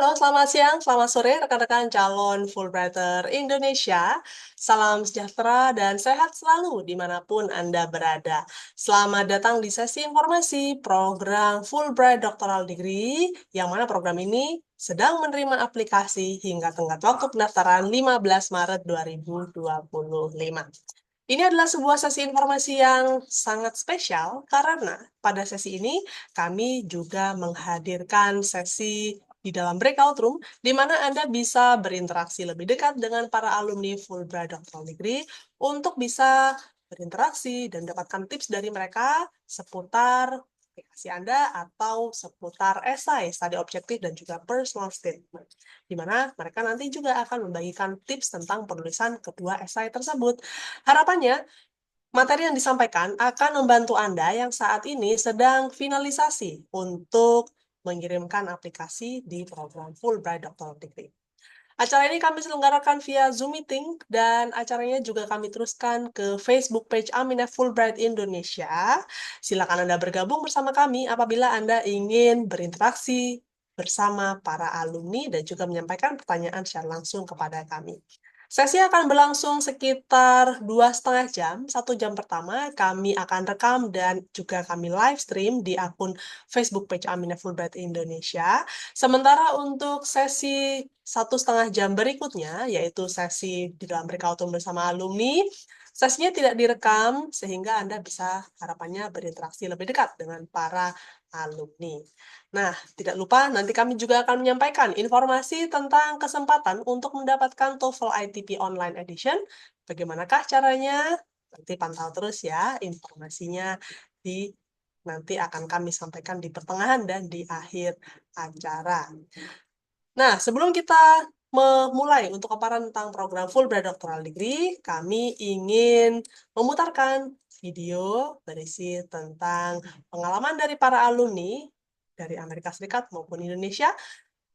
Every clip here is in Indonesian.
Halo, selamat siang, selamat sore rekan-rekan calon Fulbrighter Indonesia. Salam sejahtera dan sehat selalu dimanapun Anda berada. Selamat datang di sesi informasi program Fulbright Doctoral Degree, yang mana program ini sedang menerima aplikasi hingga tenggat waktu pendaftaran 15 Maret 2025. Ini adalah sebuah sesi informasi yang sangat spesial karena pada sesi ini kami juga menghadirkan sesi di dalam breakout room, di mana Anda bisa berinteraksi lebih dekat dengan para alumni Fulbright Doctoral Degree untuk bisa berinteraksi dan dapatkan tips dari mereka seputar aplikasi Anda atau seputar esai, studi objektif, dan juga personal statement, di mana mereka nanti juga akan membagikan tips tentang penulisan kedua esai tersebut. Harapannya, materi yang disampaikan akan membantu Anda yang saat ini sedang finalisasi untuk mengirimkan aplikasi di program Fulbright Doctoral Degree. Acara ini kami selenggarakan via Zoom Meeting dan acaranya juga kami teruskan ke Facebook page Aminah Fulbright Indonesia. Silakan Anda bergabung bersama kami apabila Anda ingin berinteraksi bersama para alumni dan juga menyampaikan pertanyaan secara langsung kepada kami. Sesi akan berlangsung sekitar 2,5 jam. 1 jam pertama kami akan rekam dan juga kami live stream di akun Facebook page Aminah Fulbright Indonesia. Sementara untuk sesi 1,5 jam berikutnya, yaitu sesi di dalam breakout room bersama alumni, sesinya tidak direkam sehingga Anda bisa harapannya berinteraksi lebih dekat dengan para alumni. Nah, tidak lupa nanti kami juga akan menyampaikan informasi tentang kesempatan untuk mendapatkan TOEFL ITP Online Edition. Bagaimanakah caranya? Nanti pantau terus ya informasinya nanti akan kami sampaikan di pertengahan dan di akhir acara. Nah, sebelum kita memulai untuk paparan tentang program Fulbright Doctoral Degree, kami ingin memutarkan video berisi tentang pengalaman dari para alumni dari Amerika Serikat maupun Indonesia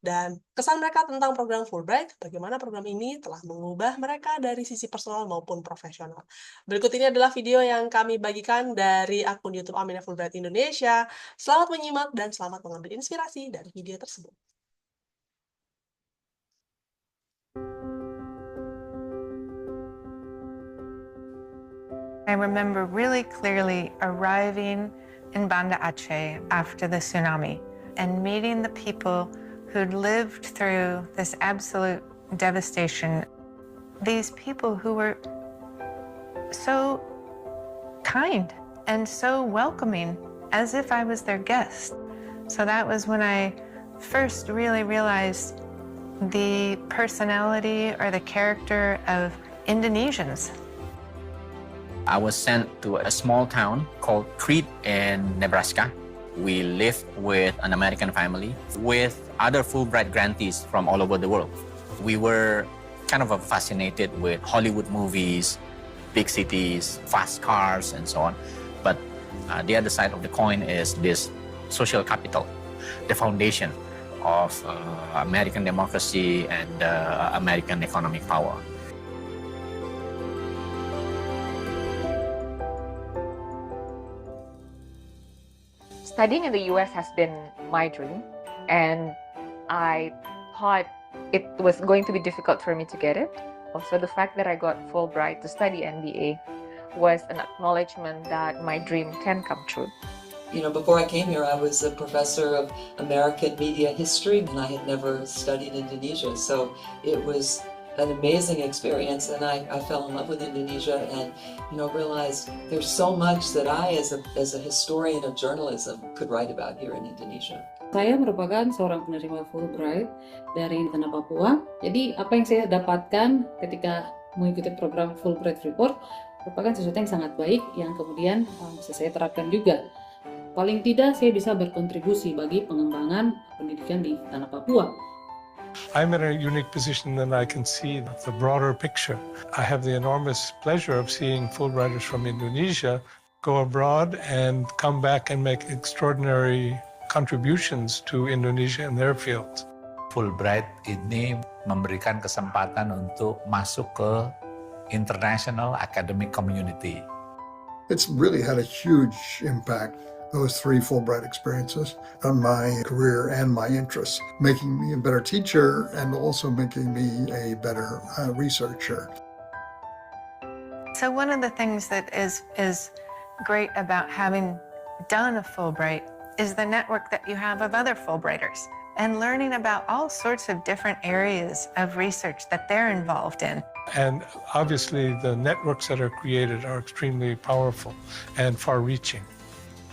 dan kesan mereka tentang program Fulbright, bagaimana program ini telah mengubah mereka dari sisi personal maupun profesional. Berikut ini adalah video yang kami bagikan dari akun YouTube Aminah Fulbright Indonesia. Selamat menyimak dan selamat mengambil inspirasi dari video tersebut. I remember really clearly arriving in Banda Aceh after the tsunami and meeting the people who'd lived through this absolute devastation. These people who were so kind and so welcoming, as if I was their guest. So that was when I first really realized the personality or the character of Indonesians. I was sent to a small town called Crete in Nebraska. We lived with an American family with other Fulbright grantees from all over the world. We were kind of fascinated with Hollywood movies, big cities, fast cars, and so on. But the other side of the coin is this social capital, the foundation of American democracy and American economic power. Studying in the US has been my dream, and I thought it was going to be difficult for me to get it. Also, the fact that I got Fulbright to study MBA was an acknowledgement that my dream can come true. You know, before I came here, I was a professor of American media history, and I had never studied Indonesia. So it was an amazing experience, and I fell in love with Indonesia and, you know, realized there's so much that I, as a historian of journalism, could write about here in Indonesia. Saya merupakan seorang penerima Fulbright dari Tanah Papua. Jadi apa yang saya dapatkan ketika mengikuti program Fulbright Report merupakan sesuatu yang sangat baik yang kemudian bisa saya terapkan juga. Paling tidak saya bisa berkontribusi bagi pengembangan pendidikan di Tanah Papua. I'm in a unique position that I can see the broader picture. I have the enormous pleasure of seeing Fulbrighters from Indonesia go abroad and come back and make extraordinary contributions to Indonesia in their fields. Fulbright ini memberikan kesempatan untuk masuk ke international academic community. It's really had a huge impact those 3 Fulbright experiences on my career and my interests, making me a better teacher and also making me a better researcher. So one of the things that is great about having done a Fulbright is the network that you have of other Fulbrighters and learning about all sorts of different areas of research that they're involved in. And obviously, the networks that are created are extremely powerful and far-reaching.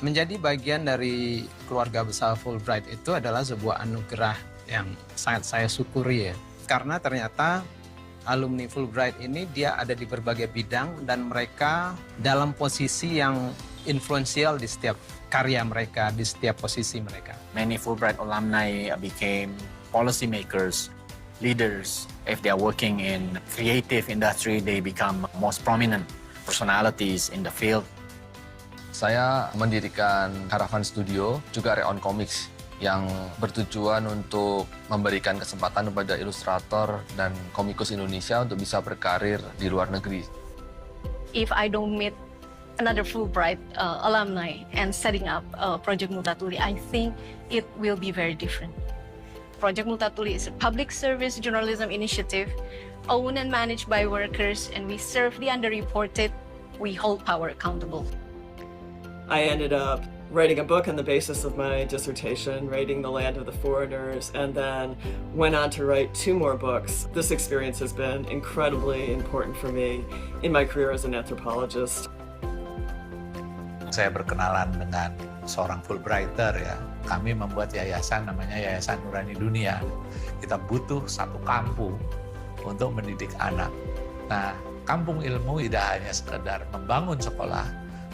Menjadi bagian dari keluarga besar Fulbright itu adalah sebuah anugerah yang sangat saya syukuri ya. Karena ternyata alumni Fulbright ini dia ada di berbagai bidang dan mereka dalam posisi yang influential di setiap karya mereka, di setiap posisi mereka. Many Fulbright alumni became policymakers, leaders. If they are working in creative industry, they become most prominent personalities in the field. Saya mendirikan Caravan Studio, juga Reon Comics, yang bertujuan untuk memberikan kesempatan kepada ilustrator dan komikus Indonesia untuk bisa berkarir di luar negeri. If I don't meet another Fulbright alumni and setting up Project Multatuli, I think it will be very different. Project Multatuli is a public service journalism initiative owned and managed by workers, and we serve the underreported. We hold power accountable. I ended up writing a book on the basis of my dissertation, Raiding the Land of the Foreigners, and then went on to write 2 more books. This experience has been incredibly important for me in my career as an anthropologist. Saya berkenalan dengan seorang Fulbrighter ya. Kami membuat yayasan namanya Yayasan Nurani Dunia. Kita butuh satu kampung untuk mendidik anak. Nah, kampung ilmu tidak hanya sekedar membangun sekolah,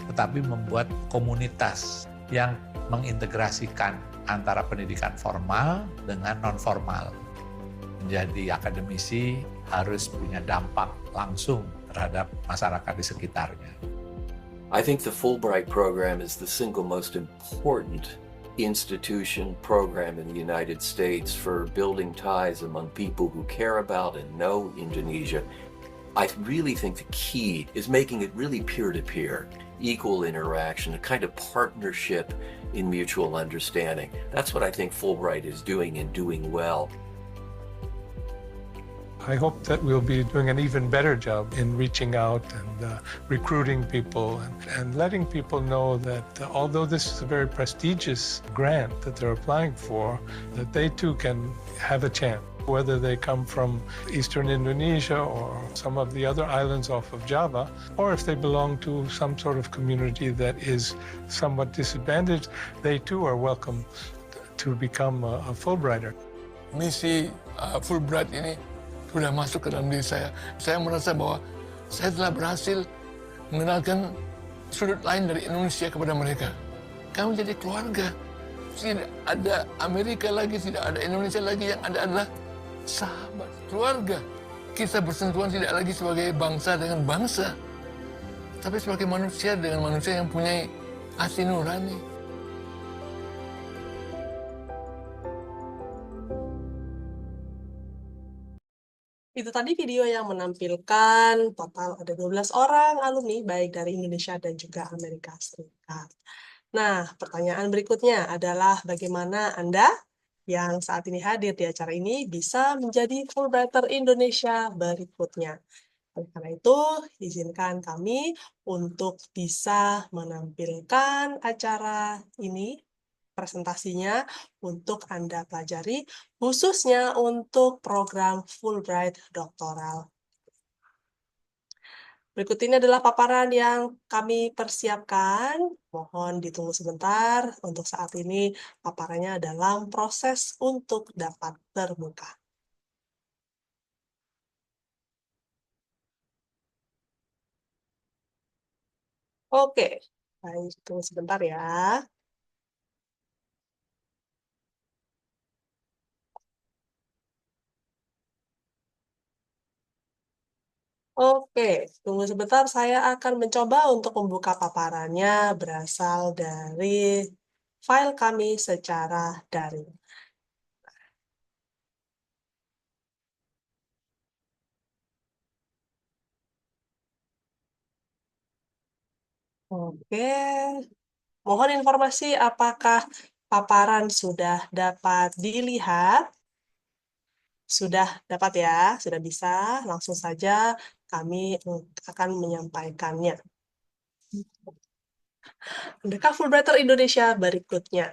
tetapi membuat komunitas yang mengintegrasikan antara pendidikan formal dengan non-formal. Menjadi akademisi harus punya dampak langsung terhadap masyarakat di sekitarnya. I think the Fulbright program is the single most important institution program in the United States for building ties among people who care about and know Indonesia. I really think the key is making it really peer-to-peer, equal interaction, a kind of partnership in mutual understanding. That's what I think Fulbright is doing and doing well. I hope that we'll be doing an even better job in reaching out and recruiting people and letting people know that although this is a very prestigious grant that they're applying for, that they too can have a chance. Whether they come from Eastern Indonesia or some of the other islands off of Java, or if they belong to some sort of community that is somewhat disadvantaged, they too are welcome to become a Fulbrighter. Misi Fulbright ini sudah masuk ke dalam diri saya. Saya merasa bahwa saya telah berhasil mengenalkan sudut lain dari Indonesia kepada mereka. Kami jadi keluarga. Tidak ada Amerika lagi, tidak ada Indonesia lagi, yang ada adalah sahabat, keluarga. Kita bersentuhan tidak lagi sebagai bangsa dengan bangsa, tapi sebagai manusia dengan manusia yang punya hati nurani. Itu tadi video yang menampilkan total ada 12 orang alumni baik dari Indonesia dan juga Amerika Serikat. Nah, pertanyaan berikutnya adalah bagaimana Anda yang saat ini hadir di acara ini bisa menjadi Fulbrighter Indonesia berikutnya. Oleh karena itu, izinkan kami untuk bisa menampilkan acara ini, presentasinya untuk Anda pelajari, khususnya untuk program Fulbright doktoral. Berikut ini adalah paparan yang kami persiapkan. Mohon ditunggu sebentar. Untuk saat ini, paparannya dalam proses untuk dapat terbuka. Oke, baik, tunggu sebentar ya. Oke, tunggu sebentar, saya akan mencoba untuk membuka paparannya berasal dari file kami secara daring. Oke, Mohon informasi apakah paparan sudah dapat dilihat? Sudah dapat ya, sudah bisa. Langsung saja kami akan menyampaikannya. Adakah Fulbrighter Indonesia berikutnya?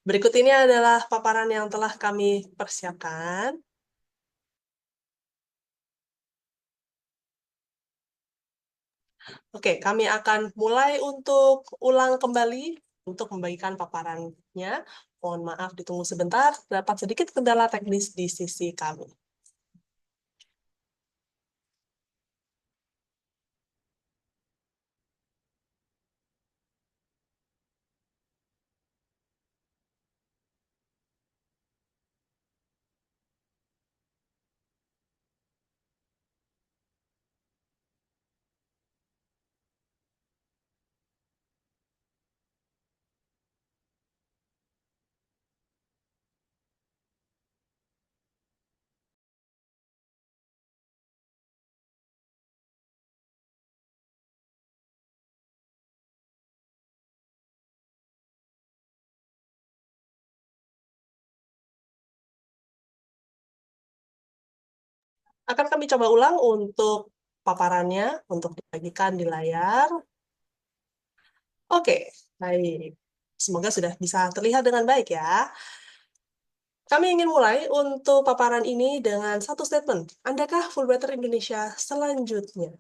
Berikut ini adalah paparan yang telah kami persiapkan. Oke, kami akan mulai untuk ulang kembali untuk membagikan paparannya. Mohon maaf ditunggu sebentar, dapat sedikit kendala teknis di sisi kami. Akan kami coba ulang untuk paparannya, untuk dibagikan di layar. Oke, baik. Semoga sudah bisa terlihat dengan baik ya. Kami ingin mulai untuk paparan ini dengan satu statement. Andakah Fulbrighter Indonesia selanjutnya?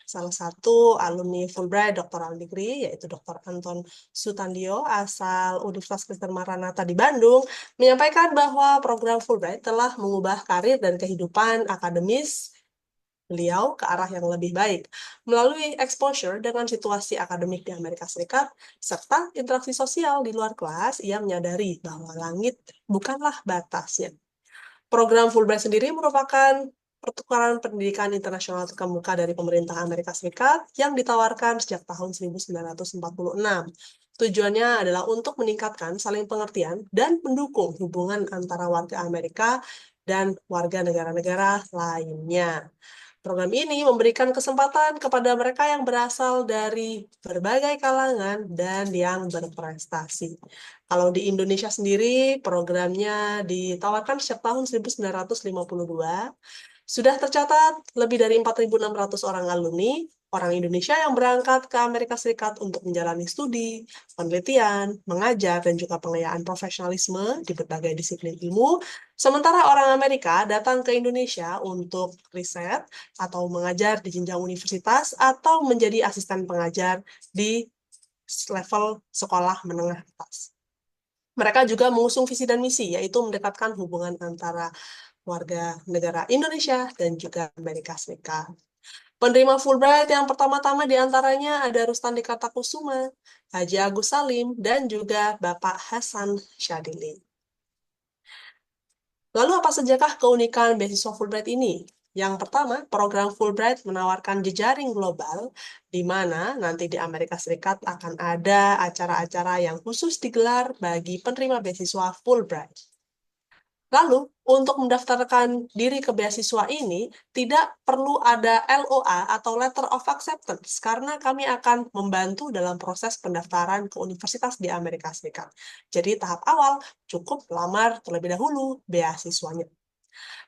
Salah satu alumni Fulbright Doctoral Degree, yaitu Dr. Anton Sutandio, asal Universitas Kristen Maranatha di Bandung, menyampaikan bahwa program Fulbright telah mengubah karir dan kehidupan akademis beliau ke arah yang lebih baik melalui exposure dengan situasi akademik di Amerika Serikat serta interaksi sosial di luar kelas. Ia menyadari bahwa langit bukanlah batasnya. Program Fulbright sendiri merupakan pertukaran pendidikan internasional terkemuka dari pemerintah Amerika Serikat yang ditawarkan sejak tahun 1946. Tujuannya adalah untuk meningkatkan saling pengertian dan mendukung hubungan antara warga Amerika dan warga negara-negara lainnya. Program ini memberikan kesempatan kepada mereka yang berasal dari berbagai kalangan dan yang berprestasi. Kalau di Indonesia sendiri, programnya ditawarkan sejak tahun 1952. Sudah tercatat lebih dari 4.600 orang alumni, orang Indonesia yang berangkat ke Amerika Serikat untuk menjalani studi, penelitian, mengajar, dan juga pengayaan profesionalisme di berbagai disiplin ilmu. Sementara orang Amerika datang ke Indonesia untuk riset atau mengajar di jenjang universitas atau menjadi asisten pengajar di level sekolah menengah atas. Mereka juga mengusung visi dan misi, yaitu mendekatkan hubungan antara warga negara Indonesia dan juga Amerika Serikat. Penerima Fulbright yang pertama-tama diantaranya ada Rustandi Kartakusuma, Haji Agus Salim, dan juga Bapak Hasan Syadili. Lalu apa sajakah keunikan beasiswa Fulbright ini? Yang pertama, program Fulbright menawarkan jejaring global, di mana nanti di Amerika Serikat akan ada acara-acara yang khusus digelar bagi penerima beasiswa Fulbright. Lalu, untuk mendaftarkan diri ke beasiswa ini, tidak perlu ada LOA atau Letter of Acceptance, karena kami akan membantu dalam proses pendaftaran ke universitas di Amerika Serikat. Jadi, tahap awal cukup lamar terlebih dahulu beasiswanya.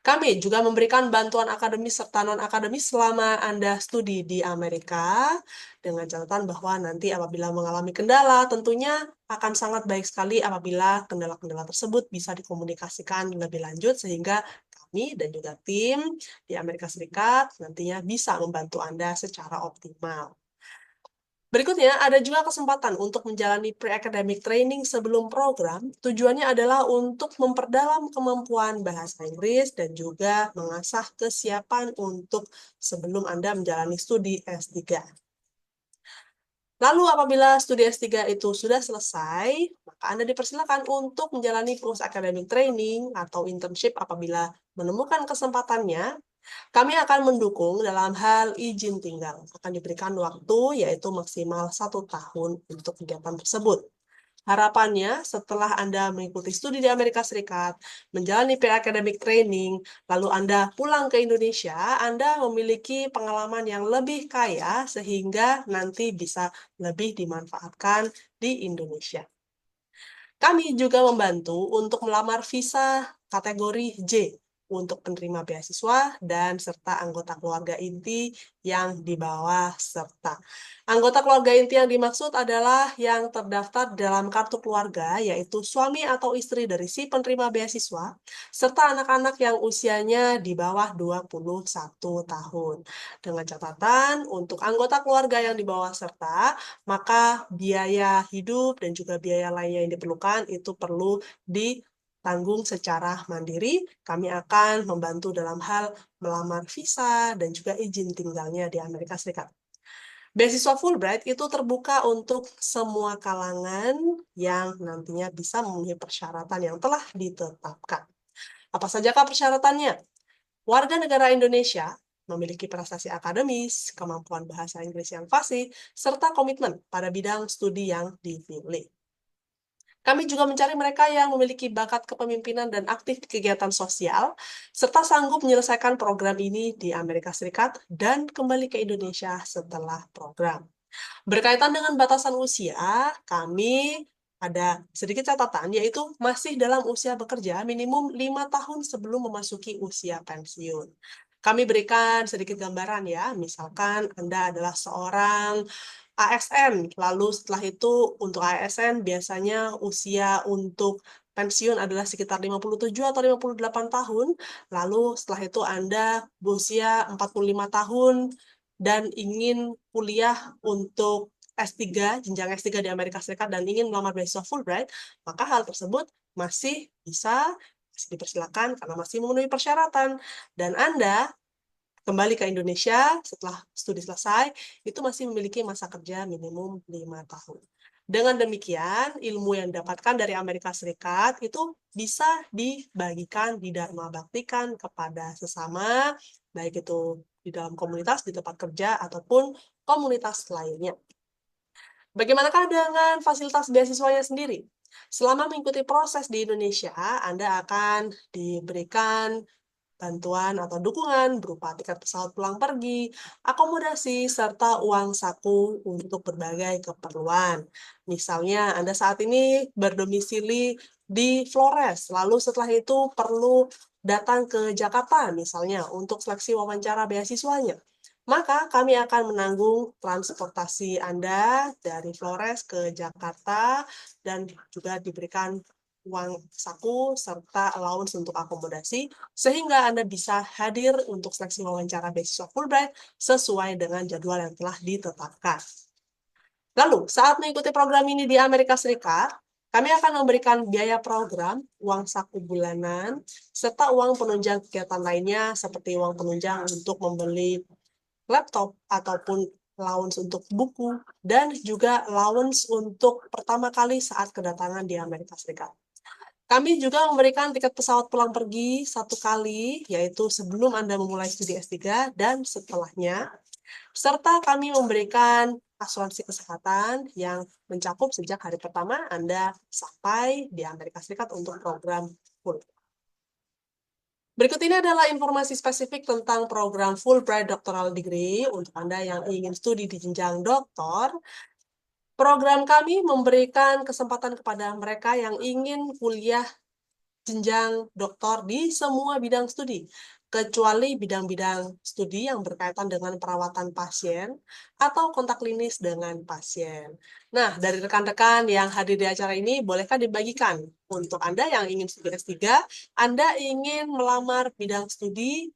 Kami juga memberikan bantuan akademis serta non-akademis selama Anda studi di Amerika, dengan catatan bahwa nanti apabila mengalami kendala, tentunya akan sangat baik sekali apabila kendala-kendala tersebut bisa dikomunikasikan lebih lanjut, sehingga kami dan juga tim di Amerika Serikat nantinya bisa membantu Anda secara optimal. Berikutnya, ada juga kesempatan untuk menjalani pre-academic training sebelum program. Tujuannya adalah untuk memperdalam kemampuan bahasa Inggris dan juga mengasah kesiapan untuk sebelum Anda menjalani studi S3. Lalu apabila studi S3 itu sudah selesai, maka Anda dipersilakan untuk menjalani post-academic training atau internship apabila menemukan kesempatannya. Kami akan mendukung dalam hal izin tinggal. Akan diberikan waktu yaitu maksimal 1 tahun untuk kegiatan tersebut. Harapannya setelah Anda mengikuti studi di Amerika Serikat, menjalani pre-academic training, lalu Anda pulang ke Indonesia, Anda memiliki pengalaman yang lebih kaya sehingga nanti bisa lebih dimanfaatkan di Indonesia. Kami juga membantu untuk melamar visa kategori J untuk penerima beasiswa dan serta anggota keluarga inti yang di bawah serta. Anggota keluarga inti yang dimaksud adalah yang terdaftar dalam kartu keluarga, yaitu suami atau istri dari si penerima beasiswa, serta anak-anak yang usianya di bawah 21 tahun. Dengan catatan, untuk anggota keluarga yang di bawah serta, maka biaya hidup dan juga biaya lainnya yang diperlukan itu perlu ditanggung secara mandiri. Kami akan membantu dalam hal melamar visa dan juga izin tinggalnya di Amerika Serikat. Beasiswa Fulbright itu terbuka untuk semua kalangan yang nantinya bisa memenuhi persyaratan yang telah ditetapkan. Apa sajakah persyaratannya? Warga negara Indonesia memiliki prestasi akademis, kemampuan bahasa Inggris yang fasih, serta komitmen pada bidang studi yang dipilih. Kami juga mencari mereka yang memiliki bakat kepemimpinan dan aktif di kegiatan sosial, serta sanggup menyelesaikan program ini di Amerika Serikat dan kembali ke Indonesia setelah program. Berkaitan dengan batasan usia, kami ada sedikit catatan, yaitu masih dalam usia bekerja minimum 5 tahun sebelum memasuki usia pensiun. Kami berikan sedikit gambaran ya, misalkan Anda adalah seorang ASN, lalu setelah itu untuk ASN biasanya usia untuk pensiun adalah sekitar 57 atau 58 tahun, lalu setelah itu Anda berusia 45 tahun dan ingin kuliah untuk S3, jenjang S3 di Amerika Serikat dan ingin melamar beasiswa Fulbright, maka hal tersebut masih dipersilakan karena masih memenuhi persyaratan. Dan Anda kembali ke Indonesia setelah studi selesai, itu masih memiliki masa kerja minimum 5 tahun. Dengan demikian, ilmu yang didapatkan dari Amerika Serikat itu bisa dibagikan, didharma baktikan kepada sesama, baik itu di dalam komunitas, di tempat kerja, ataupun komunitas lainnya. Bagaimanakah dengan fasilitas beasiswanya sendiri? Selama mengikuti proses di Indonesia, Anda akan diberikan bantuan atau dukungan berupa tiket pesawat pulang pergi, akomodasi, serta uang saku untuk berbagai keperluan. Misalnya, Anda saat ini berdomisili di Flores, lalu setelah itu perlu datang ke Jakarta misalnya untuk seleksi wawancara beasiswanya. Maka kami akan menanggung transportasi Anda dari Flores ke Jakarta dan juga diberikan uang saku serta allowance untuk akomodasi, sehingga Anda bisa hadir untuk seleksi wawancara beasiswa Fulbright sesuai dengan jadwal yang telah ditetapkan. Lalu, saat mengikuti program ini di Amerika Serikat, kami akan memberikan biaya program, uang saku bulanan, serta uang penunjang kegiatan lainnya seperti uang penunjang untuk membeli laptop ataupun allowance untuk buku, dan juga allowance untuk pertama kali saat kedatangan di Amerika Serikat. Kami juga memberikan tiket pesawat pulang pergi 1 kali, yaitu sebelum Anda memulai studi S3 dan setelahnya, serta kami memberikan asuransi kesehatan yang mencakup sejak hari pertama Anda sampai di Amerika Serikat untuk program full. Berikut ini adalah informasi spesifik tentang program Fulbright Doctoral Degree untuk Anda yang ingin studi di jenjang doktor. Program kami memberikan kesempatan kepada mereka yang ingin kuliah jenjang doktor di semua bidang studi, kecuali bidang-bidang studi yang berkaitan dengan perawatan pasien atau kontak klinis dengan pasien. Nah, dari rekan-rekan yang hadir di acara ini, bolehkah dibagikan untuk Anda yang ingin studi S3, Anda ingin melamar bidang studi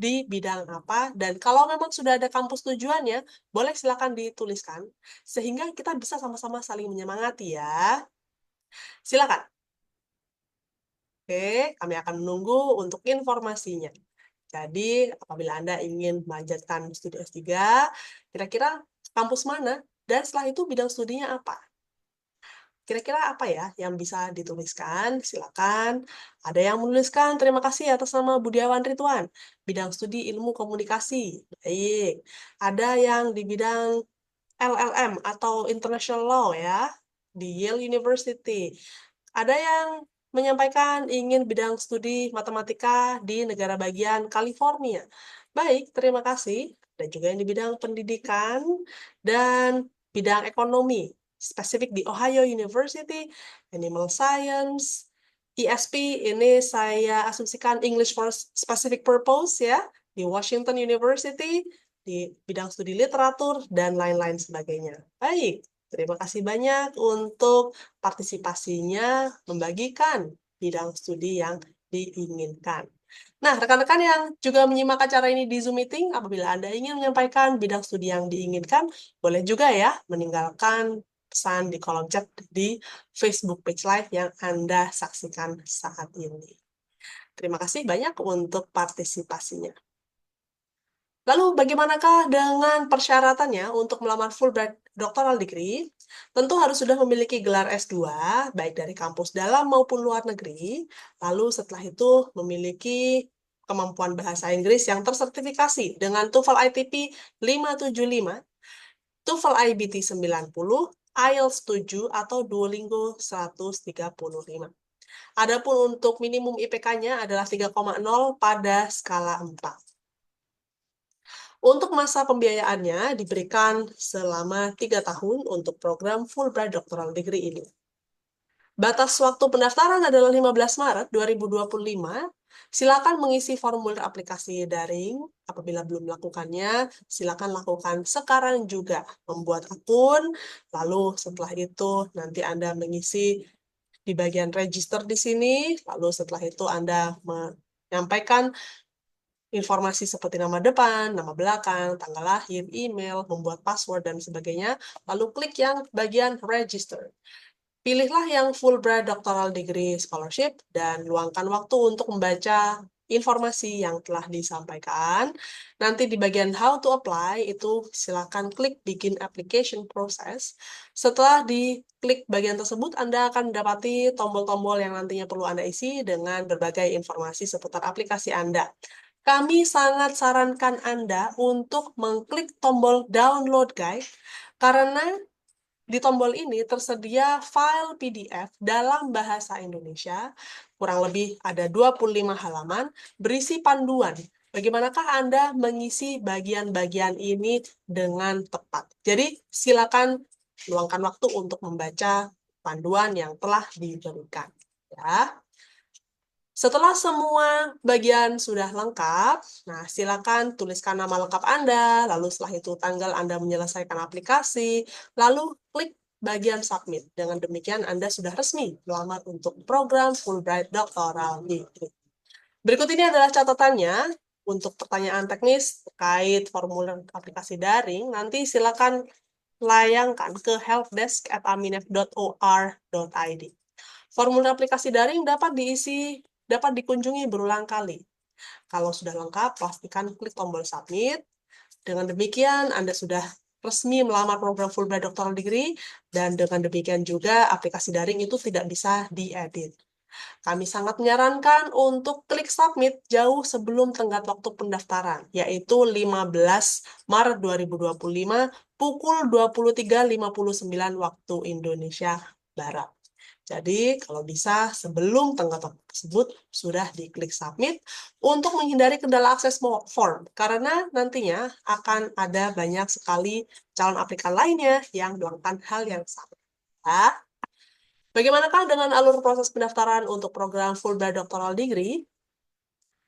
di bidang apa, dan kalau memang sudah ada kampus tujuannya, boleh silakan dituliskan, sehingga kita bisa sama-sama saling menyemangati ya. Silakan. Oke, kami akan menunggu untuk informasinya. Jadi, apabila Anda ingin melanjutkan studi S3, kira-kira kampus mana, dan setelah itu bidang studinya apa? Kira-kira apa ya yang bisa dituliskan? Silakan. Ada yang menuliskan, terima kasih atas nama Budiawan Ridwan, bidang studi ilmu komunikasi. Baik. Ada yang di bidang LLM atau International Law ya, di Yale University. Ada yang menyampaikan ingin bidang studi matematika di negara bagian California. Baik, terima kasih. Dan juga yang di bidang pendidikan dan bidang ekonomi. spesifik di Ohio University, Animal Science, ESP ini saya asumsikan English for Specific Purpose ya, di Washington University, di bidang studi literatur, dan lain-lain sebagainya. Baik, terima kasih banyak untuk partisipasinya membagikan bidang studi yang diinginkan. Nah, rekan-rekan yang juga menyimak acara ini di Zoom Meeting, apabila Anda ingin menyampaikan bidang studi yang diinginkan, boleh juga ya meninggalkan pesan di kolom chat di Facebook page live yang Anda saksikan saat ini. Terima kasih banyak untuk partisipasinya. Lalu bagaimanakah dengan persyaratannya untuk melamar Fulbright Doctoral Degree? Tentu harus sudah memiliki gelar S2, baik dari kampus dalam maupun luar negeri. Lalu setelah itu memiliki kemampuan bahasa Inggris yang tersertifikasi dengan TOEFL ITP 575, TOEFL IBT 90, IELTS 7, atau Duolingo 135. Adapun untuk minimum IPK-nya adalah 3,0 pada skala 4. Untuk masa pembiayaannya diberikan selama 3 tahun untuk program Fulbright Doctoral Degree ini. Batas waktu pendaftaran adalah 15 Maret 2025. Silakan mengisi formulir aplikasi daring. Apabila belum melakukannya, silakan lakukan sekarang juga. Membuat akun, lalu setelah itu nanti Anda mengisi di bagian register di sini, lalu setelah itu Anda menyampaikan informasi seperti nama depan, nama belakang, tanggal lahir, email, membuat password, dan sebagainya, lalu klik yang bagian register. Pilihlah yang Fulbright Doctoral Degree Scholarship dan luangkan waktu untuk membaca informasi yang telah disampaikan. Nanti di bagian How to Apply itu silakan klik Begin Application Process. Setelah diklik bagian tersebut, Anda akan mendapati tombol-tombol yang nantinya perlu Anda isi dengan berbagai informasi seputar aplikasi Anda. Kami sangat sarankan Anda untuk mengklik tombol Download Guide karena di tombol ini tersedia file PDF dalam bahasa Indonesia, kurang lebih ada 25 halaman, berisi panduan. Bagaimanakah Anda mengisi bagian-bagian ini dengan tepat? Jadi, silakan luangkan waktu untuk membaca panduan yang telah diberikan. Ya. Setelah semua bagian sudah lengkap, nah silakan tuliskan nama lengkap Anda, lalu setelah itu tanggal Anda menyelesaikan aplikasi, lalu klik bagian submit. Dengan demikian Anda sudah resmi melamar untuk program Fulbright Doctoral Degree. Berikut ini adalah catatannya untuk pertanyaan teknis terkait formulir aplikasi daring. Nanti silakan layangkan ke helpdesk@aminef.or.id. Formulir aplikasi daring dapat dikunjungi berulang kali. Kalau sudah lengkap, pastikan klik tombol submit. Dengan demikian, Anda sudah resmi melamar program Fulbright Doctoral Degree, dan dengan demikian juga aplikasi daring itu tidak bisa diedit. Kami sangat menyarankan untuk klik submit jauh sebelum tenggat waktu pendaftaran, yaitu 15 Maret 2025 pukul 23.59 waktu Indonesia Barat. Jadi, kalau bisa sebelum tenggat waktu tersebut sudah diklik submit untuk menghindari kendala akses form, karena nantinya akan ada banyak sekali calon aplikan lainnya yang melakukan hal yang sama. Ya. Bagaimanakah dengan alur proses pendaftaran untuk program Fulbright Doctoral Degree?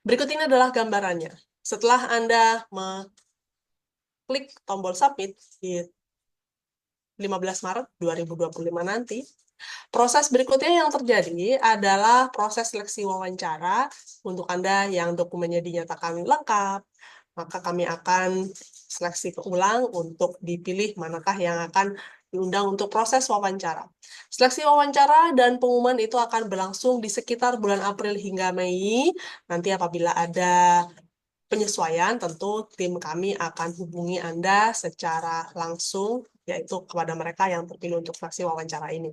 Berikut ini adalah gambarannya. Setelah Anda mengklik tombol submit di 15 Maret 2025 nanti, proses berikutnya yang terjadi adalah proses seleksi wawancara. Untuk Anda yang dokumennya dinyatakan lengkap, maka kami akan seleksi ulang untuk dipilih manakah yang akan diundang untuk proses wawancara. Seleksi wawancara dan pengumuman itu akan berlangsung di sekitar bulan April hingga Mei. Nanti apabila ada penyesuaian, tentu tim kami akan hubungi Anda secara langsung, yaitu kepada mereka yang terpilih untuk seleksi wawancara ini.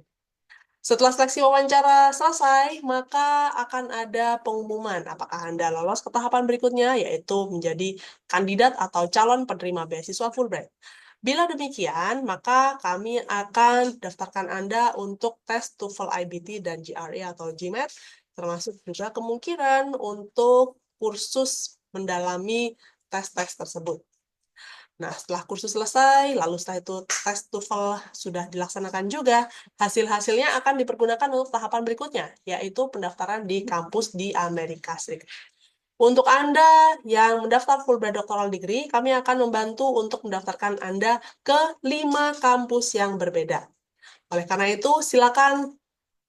Setelah seleksi wawancara selesai, maka akan ada pengumuman apakah Anda lolos ke tahapan berikutnya, yaitu menjadi kandidat atau calon penerima beasiswa Fulbright. Bila demikian, maka kami akan daftarkan Anda untuk tes TOEFL IBT dan GRE atau GMAT, termasuk juga kemungkinan untuk kursus mendalami tes-tes tersebut. Nah, setelah kursus selesai, lalu setelah itu tes TOEFL sudah dilaksanakan juga, hasil-hasilnya akan dipergunakan untuk tahapan berikutnya, yaitu pendaftaran di kampus di Amerika Serikat. Untuk Anda yang mendaftar Fulbright Doctoral Degree, kami akan membantu untuk mendaftarkan Anda ke 5 kampus yang berbeda. Oleh karena itu, silakan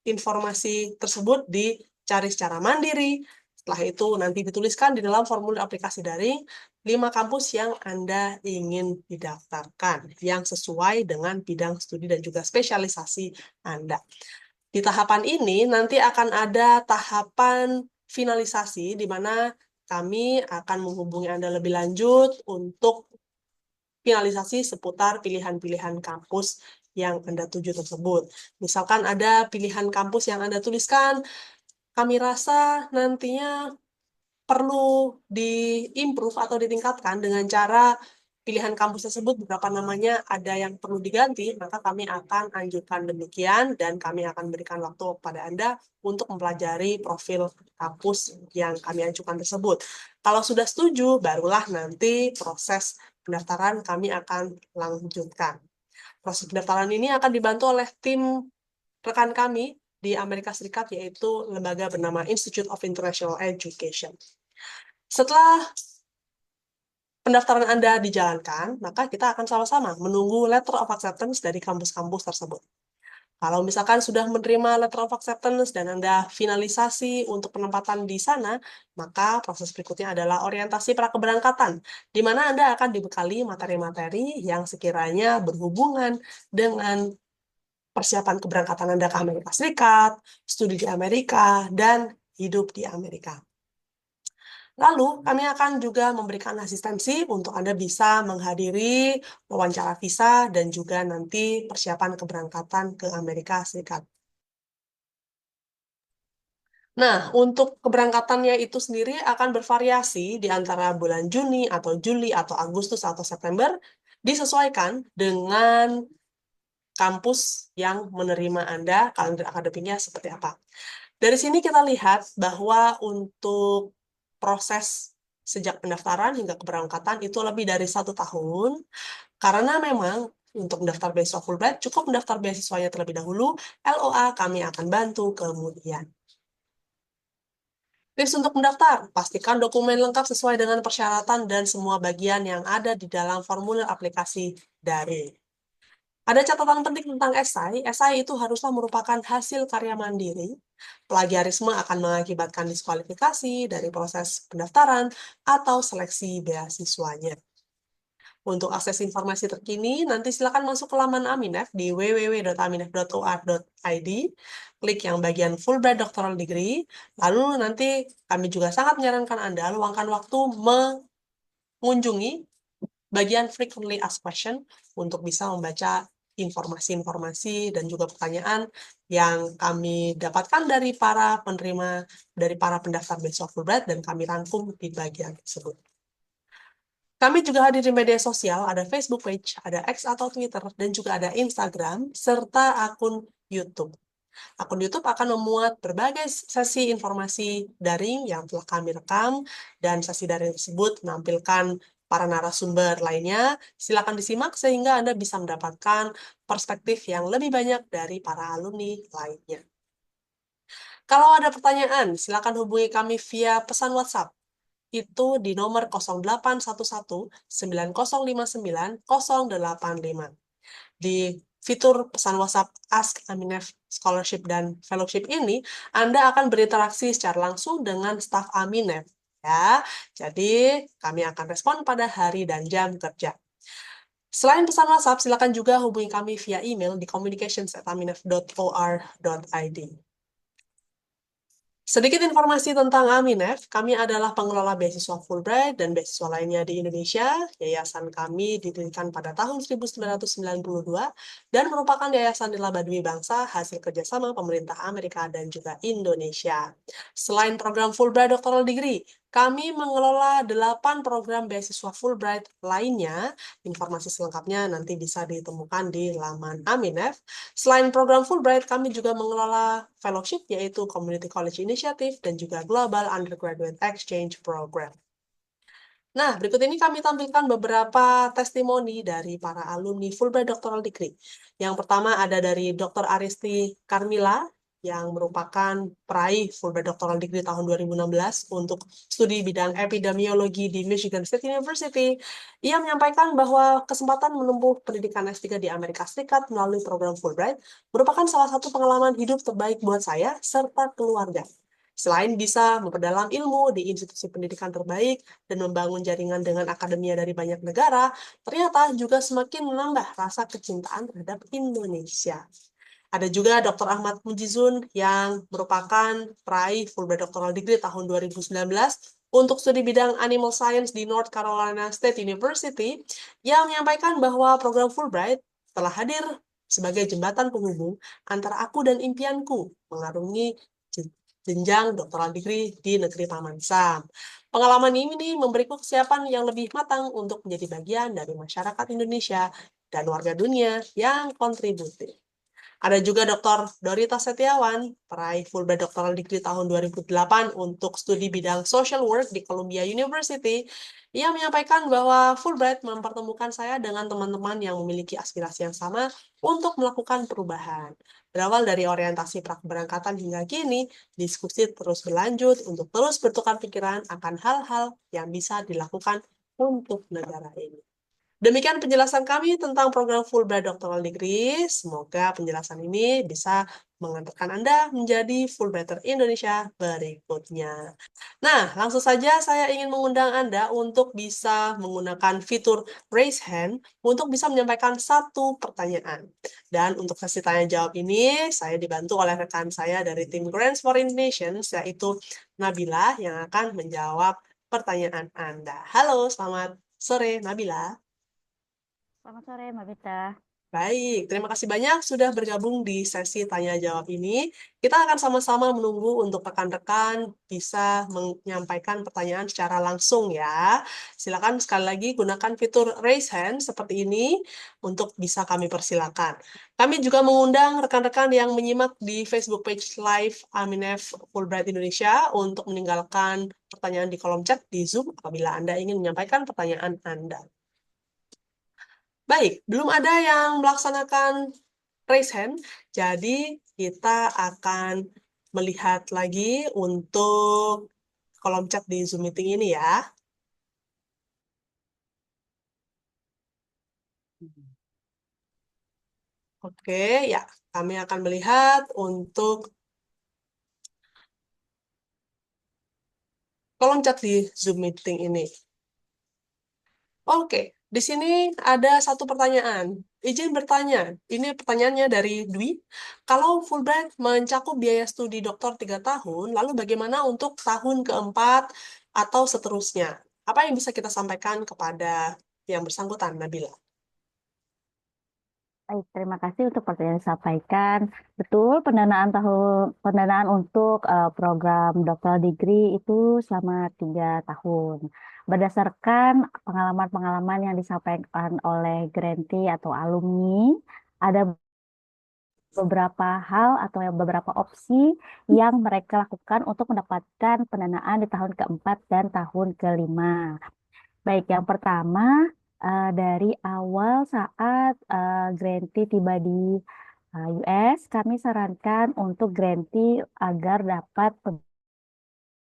informasi tersebut dicari secara mandiri. Setelah itu nanti dituliskan di dalam formulir aplikasi daring 5 kampus yang Anda ingin didaftarkan, yang sesuai dengan bidang studi dan juga spesialisasi Anda. Di tahapan ini nanti akan ada tahapan finalisasi, di mana kami akan menghubungi Anda lebih lanjut untuk finalisasi seputar pilihan-pilihan kampus yang Anda tuju tersebut. Misalkan ada pilihan kampus yang Anda tuliskan, kami rasa nantinya perlu di-improve atau ditingkatkan dengan cara pilihan kampus tersebut beberapa namanya ada yang perlu diganti, maka kami akan anjurkan demikian dan kami akan berikan waktu kepada Anda untuk mempelajari profil kampus yang kami ajukan tersebut. Kalau sudah setuju, barulah nanti proses pendaftaran kami akan lanjutkan. Proses pendaftaran ini akan dibantu oleh tim rekan kami di Amerika Serikat, yaitu lembaga bernama Institute of International Education. Setelah pendaftaran Anda dijalankan, maka kita akan sama-sama menunggu letter of acceptance dari kampus-kampus tersebut. Kalau misalkan sudah menerima letter of acceptance dan Anda finalisasi untuk penempatan di sana, maka proses berikutnya adalah orientasi prakeberangkatan, di mana Anda akan dibekali materi-materi yang sekiranya berhubungan dengan persiapan keberangkatan Anda ke Amerika Serikat, studi di Amerika, dan hidup di Amerika. Lalu, kami akan juga memberikan asistensi untuk Anda bisa menghadiri wawancara visa dan juga nanti persiapan keberangkatan ke Amerika Serikat. Nah, untuk keberangkatannya itu sendiri akan bervariasi di antara bulan Juni atau Juli atau Agustus atau September, disesuaikan dengan kampus yang menerima Anda, kalender akademiknya seperti apa. Dari sini kita lihat bahwa untuk proses sejak pendaftaran hingga keberangkatan itu lebih dari 1 tahun, karena memang untuk mendaftar beasiswa Fulbright cukup mendaftar beasiswanya terlebih dahulu, LOA kami akan bantu kemudian. Tips untuk mendaftar, pastikan dokumen lengkap sesuai dengan persyaratan dan semua bagian yang ada di dalam formulir aplikasi daring. Ada catatan penting tentang esai itu haruslah merupakan hasil karya mandiri. Plagiarisme akan mengakibatkan diskualifikasi dari proses pendaftaran atau seleksi beasiswanya. Untuk akses informasi terkini, nanti silakan masuk ke laman Aminef di www.aminef.or.id, klik yang bagian Fulbright Doctoral Degree, lalu nanti kami juga sangat menyarankan Anda luangkan waktu mengunjungi bagian Frequently Asked Question untuk bisa membaca informasi-informasi dan juga pertanyaan yang kami dapatkan dari para penerima, dari para pendaftar beasiswa Fulbright dan kami rangkum di bagian tersebut. Kami juga hadir di media sosial, ada Facebook page, ada X atau Twitter, dan juga ada Instagram, serta akun YouTube. Akun YouTube akan memuat berbagai sesi informasi daring yang telah kami rekam, dan sesi daring tersebut menampilkan para narasumber lainnya. Silakan disimak sehingga Anda bisa mendapatkan perspektif yang lebih banyak dari para alumni lainnya. Kalau ada pertanyaan, silakan hubungi kami via pesan WhatsApp. Itu di nomor 0811 9059 085. Di fitur pesan WhatsApp Ask Aminef Scholarship dan Fellowship ini, Anda akan berinteraksi secara langsung dengan staf Aminef. Ya, jadi kami akan respon pada hari dan jam kerja. Selain pesan WhatsApp, silakan juga hubungi kami via email di communications@aminef.or.id. Sedikit informasi tentang Aminef, kami adalah pengelola beasiswa Fulbright dan beasiswa lainnya di Indonesia. Yayasan kami didirikan pada tahun 1992 dan merupakan yayasan nirlaba demi bangsa hasil kerjasama pemerintah Amerika dan juga Indonesia. Selain program Fulbright Doctoral Degree, kami mengelola 8 program beasiswa Fulbright lainnya. Informasi selengkapnya nanti bisa ditemukan di laman Aminef. Selain program Fulbright, kami juga mengelola fellowship, yaitu Community College Initiative dan juga Global Undergraduate Exchange Program. Nah, berikut ini kami tampilkan beberapa testimoni dari para alumni Fulbright Doctoral Degree. Yang pertama ada dari Dr. Aristi Carmila, yang merupakan peraih Fulbright Doctoral Degree tahun 2016 untuk studi bidang epidemiologi di Michigan State University. Ia menyampaikan bahwa kesempatan menempuh pendidikan S3 di Amerika Serikat melalui program Fulbright merupakan salah satu pengalaman hidup terbaik buat saya serta keluarga. Selain bisa memperdalam ilmu di institusi pendidikan terbaik dan membangun jaringan dengan akademia dari banyak negara, ternyata juga semakin menambah rasa kecintaan terhadap Indonesia. Ada juga Dr. Ahmad Mujizun yang merupakan peraih Fulbright Doctoral Degree tahun 2019 untuk studi bidang Animal Science di North Carolina State University yang menyampaikan bahwa program Fulbright telah hadir sebagai jembatan penghubung antara aku dan impianku mengarungi jenjang doktoral degree di negeri Paman Sam. Pengalaman ini memberiku kesiapan yang lebih matang untuk menjadi bagian dari masyarakat Indonesia dan warga dunia yang kontributif. Ada juga Dr. Dorita Setiawan, peraih Fulbright Doctoral Degree tahun 2008 untuk studi bidang Social Work di Columbia University. Ia menyampaikan bahwa Fulbright mempertemukan saya dengan teman-teman yang memiliki aspirasi yang sama untuk melakukan perubahan. Berawal dari orientasi prakeberangkatan hingga kini, diskusi terus berlanjut untuk terus bertukar pikiran akan hal-hal yang bisa dilakukan untuk negara ini. Demikian penjelasan kami tentang program Fulbright Doctoral Degree. Semoga penjelasan ini bisa mengantarkan Anda menjadi Fulbrighter Indonesia berikutnya. Nah, langsung saja saya ingin mengundang Anda untuk bisa menggunakan fitur Raise Hand untuk bisa menyampaikan satu pertanyaan. Dan untuk sesi tanya jawab ini, saya dibantu oleh rekan saya dari tim Grants for Nations, yaitu Nabila, yang akan menjawab pertanyaan Anda. Halo, selamat sore Nabila. Selamat sore, Mbak Bita. Baik, terima kasih banyak sudah bergabung di sesi tanya-jawab ini. Kita akan sama-sama menunggu untuk rekan-rekan bisa menyampaikan pertanyaan secara langsung ya. Silakan sekali lagi gunakan fitur raise hand seperti ini untuk bisa kami persilakan. Kami juga mengundang rekan-rekan yang menyimak di Facebook page live Aminef Fulbright Indonesia untuk meninggalkan pertanyaan di kolom chat di Zoom apabila Anda ingin menyampaikan pertanyaan Anda. Baik, belum ada yang melaksanakan raise hand, jadi kita akan melihat lagi untuk kolom chat di Zoom meeting ini ya. Oke, ya, kami akan melihat untuk kolom chat di Zoom meeting ini. Oke, di sini ada satu pertanyaan. Izin bertanya, ini pertanyaannya dari Dwi. Kalau Fulbright mencakup biaya studi doktor 3 tahun, lalu bagaimana untuk tahun keempat atau seterusnya? Apa yang bisa kita sampaikan kepada yang bersangkutan, Nabila? Baik, terima kasih untuk pertanyaan yang disampaikan. Betul, pendanaan untuk program doctoral degree itu selama 3 tahun. Berdasarkan pengalaman-pengalaman yang disampaikan oleh grantee atau alumni, ada beberapa hal atau beberapa opsi yang mereka lakukan untuk mendapatkan pendanaan di tahun keempat dan tahun kelima. Baik, yang pertama dari awal saat grantee tiba di US, kami sarankan untuk grantee agar dapat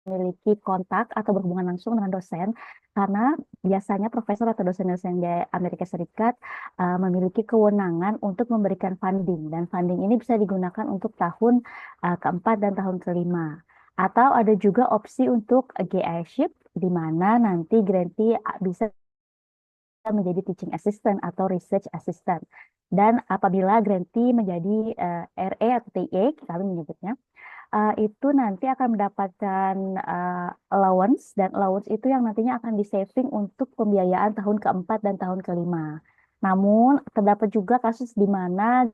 memiliki kontak atau berhubungan langsung dengan dosen, karena biasanya profesor atau dosen-dosen di Amerika Serikat memiliki kewenangan untuk memberikan funding, dan funding ini bisa digunakan untuk tahun keempat dan tahun kelima. Atau ada juga opsi untuk GI-ship, di mana nanti grantee bisa menjadi teaching assistant atau research assistant. Dan apabila grantee menjadi RA atau TA, kami menyebutnya, itu nanti akan mendapatkan allowance, dan allowance itu yang nantinya akan di-saving untuk pembiayaan tahun keempat dan tahun kelima. Namun, terdapat juga kasus di mana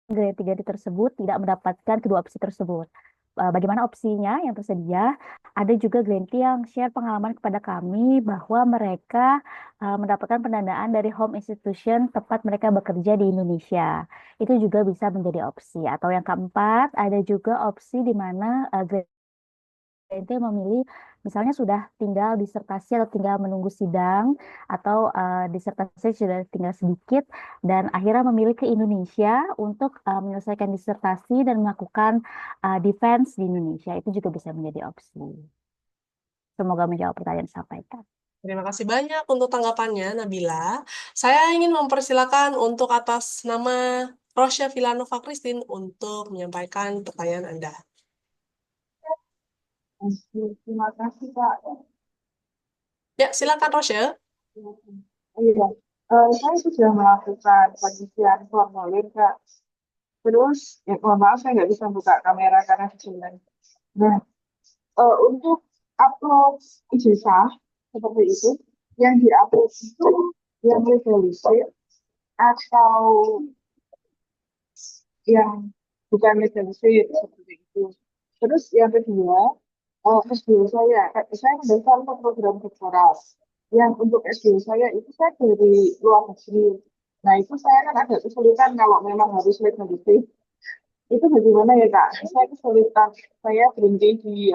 grantee tersebut tidak mendapatkan kedua opsi tersebut. Bagaimana opsinya yang tersedia? Ada juga grantee yang share pengalaman kepada kami bahwa mereka mendapatkan pendanaan dari home institution tempat mereka bekerja di Indonesia. Itu juga bisa menjadi opsi. Atau yang keempat, ada juga opsi di mana grantee memilih Misalnya sudah tinggal disertasi atau tinggal menunggu sidang atau disertasi sudah tinggal sedikit dan akhirnya memilih ke Indonesia untuk menyelesaikan disertasi dan melakukan defense di Indonesia. Itu juga bisa menjadi opsi. Semoga menjawab pertanyaan yang disampaikan. Terima kasih banyak untuk tanggapannya, Nabila. Saya ingin mempersilakan untuk atas nama Rosya Villanova Christine untuk menyampaikan pertanyaan Anda. Terima kasih, Kak. Ya, silakan Rosya. Iya, saya sudah melakukan pengisian formulir, Kak. Terus, mohon maaf saya nggak bisa buka kamera karena kecilan. Nah, untuk upload ijazah seperti itu, yang diupload itu yang legalisir atau yang bukan legalisir seperti itu. Terus yang kedua, S2 saya mendaftar untuk program doktoral. Yang untuk S2 saya itu saya dari luar negeri. Nah itu saya kan agak kesulitan kalau memang harus legalisir. Itu bagaimana ya Kak? Saya kesulitan. Saya berhenti di